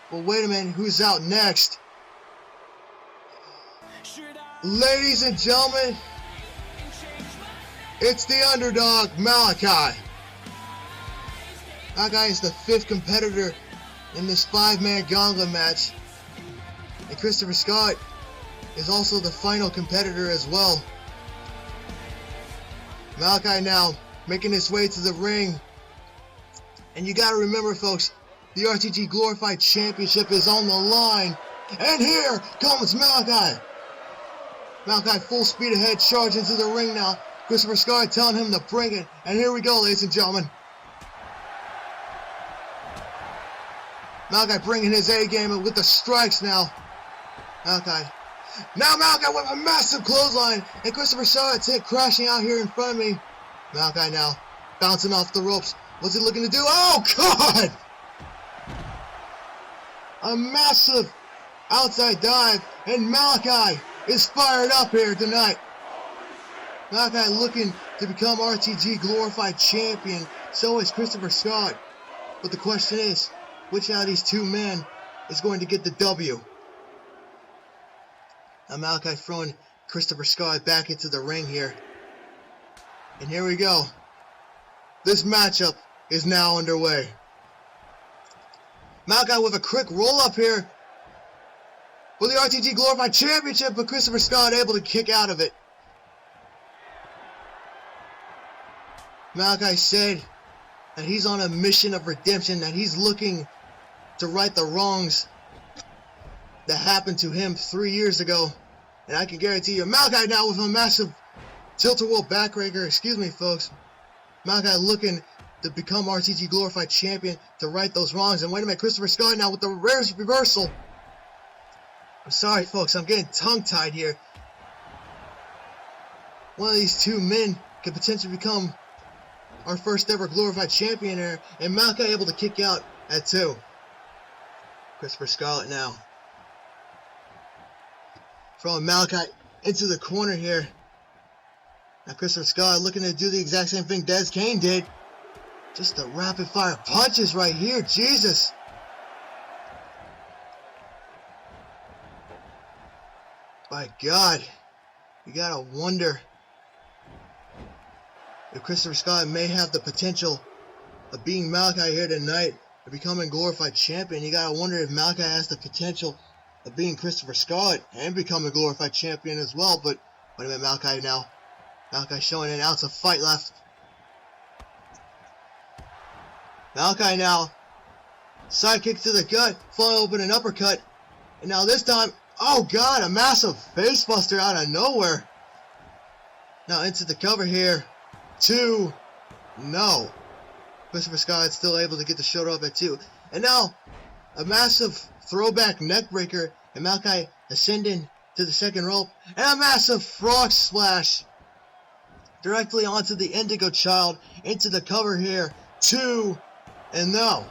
But wait a minute, who's out next? Ladies and gentlemen, it's the underdog, Malachi. Malachi is the 5th competitor in this 5-man gauntlet match. And Christopher Scarlett is also the final competitor as well. Malachi now making his way to the ring. And you gotta remember, folks, the RTG Glorified Championship is on the line. And here comes Malachi. Malachi full speed ahead, charge into the ring now. Christopher Scott telling him to bring it. And here we go, ladies and gentlemen. Malachi bringing his A game with the strikes now. Malachi. Now Malachi with a massive clothesline. And Christopher Scott's hit crashing out here in front of me. Malachi now bouncing off the ropes. What's he looking to do? Oh, God! A massive outside dive. And Malachi is fired up here tonight. Malachi looking to become RTG Glorified Champion. So is Christopher Scott. But the question is, which out of these two men is going to get the W? Now Malachi throwing Christopher Scott back into the ring here. And here we go. This matchup is now underway. Malachi with a quick roll up here for the RTG Glorified Championship, but Christopher Scott able to kick out of it. Malachi said that he's on a mission of redemption, that he's looking to right the wrongs that happened to him 3 years ago. And I can guarantee you, Malachi now with a massive tilt-a-whirl backbreaker. Excuse me, folks. Malachi looking to become RTG Glorified Champion to right those wrongs. And wait a minute, Christopher Scott now with the reversal. I'm sorry, folks. I'm getting tongue-tied here. One of these two men could potentially become our first ever Glorified Champion here. And Malachi able to kick out at 2. Christopher Scott now throwing Malachi into the corner here. Now Christopher Scott looking to do the exact same thing Des Kane did. Just the rapid fire punches right here. Jesus. My God. You gotta wonder if Christopher Scott may have the potential of being Malachi here tonight and becoming Glorified Champion. You gotta wonder if Malachi has the potential of being Christopher Scott and becoming a Glorified Champion as well. But wait a minute, Malachi now. Malachi showing an ounce of fight left. Malachi now. Sidekick to the gut, following open an uppercut. And now this time, oh God, a massive facebuster out of nowhere. Now into the cover here. 2. No. Christopher Scott still able to get the shoulder up at 2. And now, a massive throwback neckbreaker. And Malachi ascending to the second rope. And a massive frog splash. Directly onto the Indigo Child. Into the cover here. 2. And no.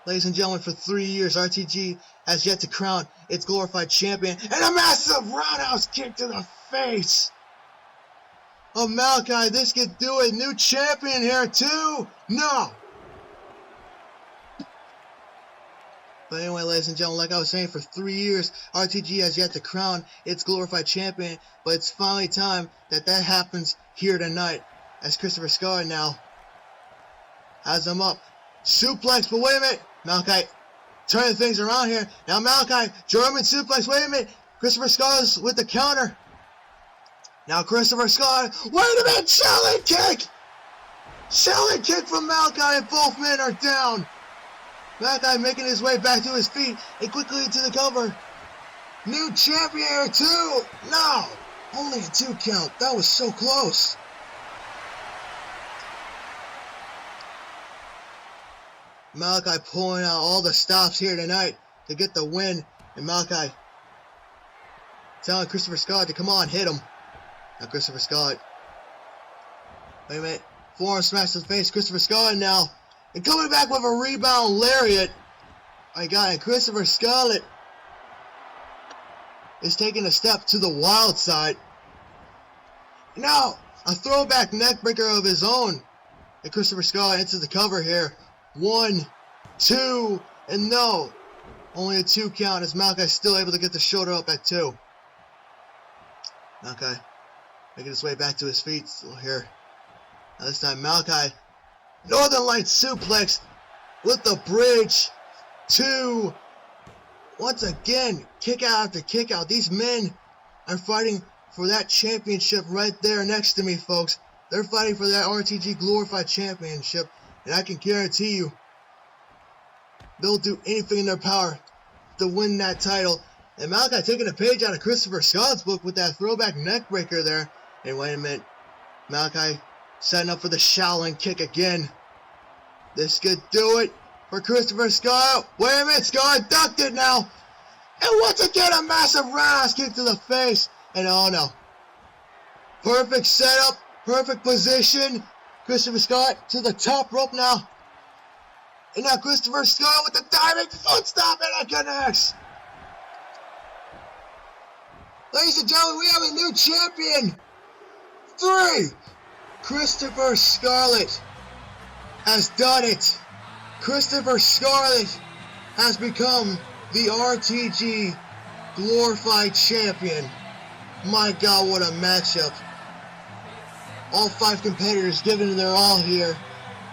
Ladies and gentlemen, for 3 years, RTG has yet to crown its Glorified Champion. And a massive roundhouse kick to the face. Oh, Malachi, this could do it. New champion here, too. No. But anyway, ladies and gentlemen, like I was saying, for 3 years, RTG has yet to crown its Glorified Champion. But it's finally time that happens here tonight. As Christopher Scott now has him up. Suplex, but wait a minute. Malachi turning things around here. Now Malachi, German suplex. Wait a minute. Christopher Scott is with the counter. Now Christopher Scott, wait a minute, Shelly kick! Shelly kick from Malachi, and both men are down. Malachi making his way back to his feet and quickly to the cover. New champion here too. No, only a 2 count. That was so close. Malachi pulling out all the stops here tonight to get the win. And Malachi telling Christopher Scott to come on, hit him. Now Christopher Scott. Wait a minute. Forearm smash to the face. Christopher Scott now. And coming back with a rebound lariat. My God, and Christopher Scott is taking a step to the wild side. Now, a throwback neckbreaker of his own. And Christopher Scott into the cover here. 1, 2, and no. Only a 2 count as Malachi is still able to get the shoulder up at 2. Malachi making his way back to his feet still here. Now this time Malachi, Northern Lights suplex with the bridge. 2. Once again, kick out after kick out. These men are fighting for that championship right there next to me, folks. They're fighting for that RTG Glorified Championship. And I can guarantee you, they'll do anything in their power to win that title. And Malachi taking a page out of Christopher Scott's book with that throwback neck breaker there. And wait a minute, Malachi setting up for the Shaolin kick again. This could do it for Christopher Scott. Wait a minute, Scott ducked it now. And once again, a massive roundhouse kick to the face. And oh no. Perfect setup, perfect position. Christopher Scott to the top rope now. And now Christopher Scott with the diving foot stop, and it connects. Ladies and gentlemen, we have a new champion. 3. Christopher Scarlett has done it. Christopher Scarlett has become the RTG glorified champion. My God, what a matchup. All 5 competitors giving their all here.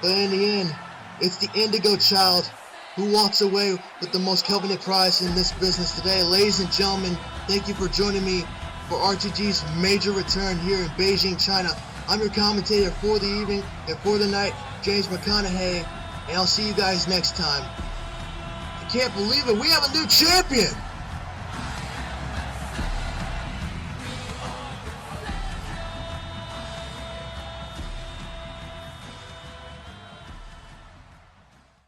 But in the end, it's the Indigo Child who walks away with the most coveted prize in this business today. Ladies and gentlemen, thank you for joining me for RTG's major return here in Beijing, China. I'm your commentator for the evening and for the night, James McConaughey, and I'll see you guys next time. I can't believe it, we have a new champion!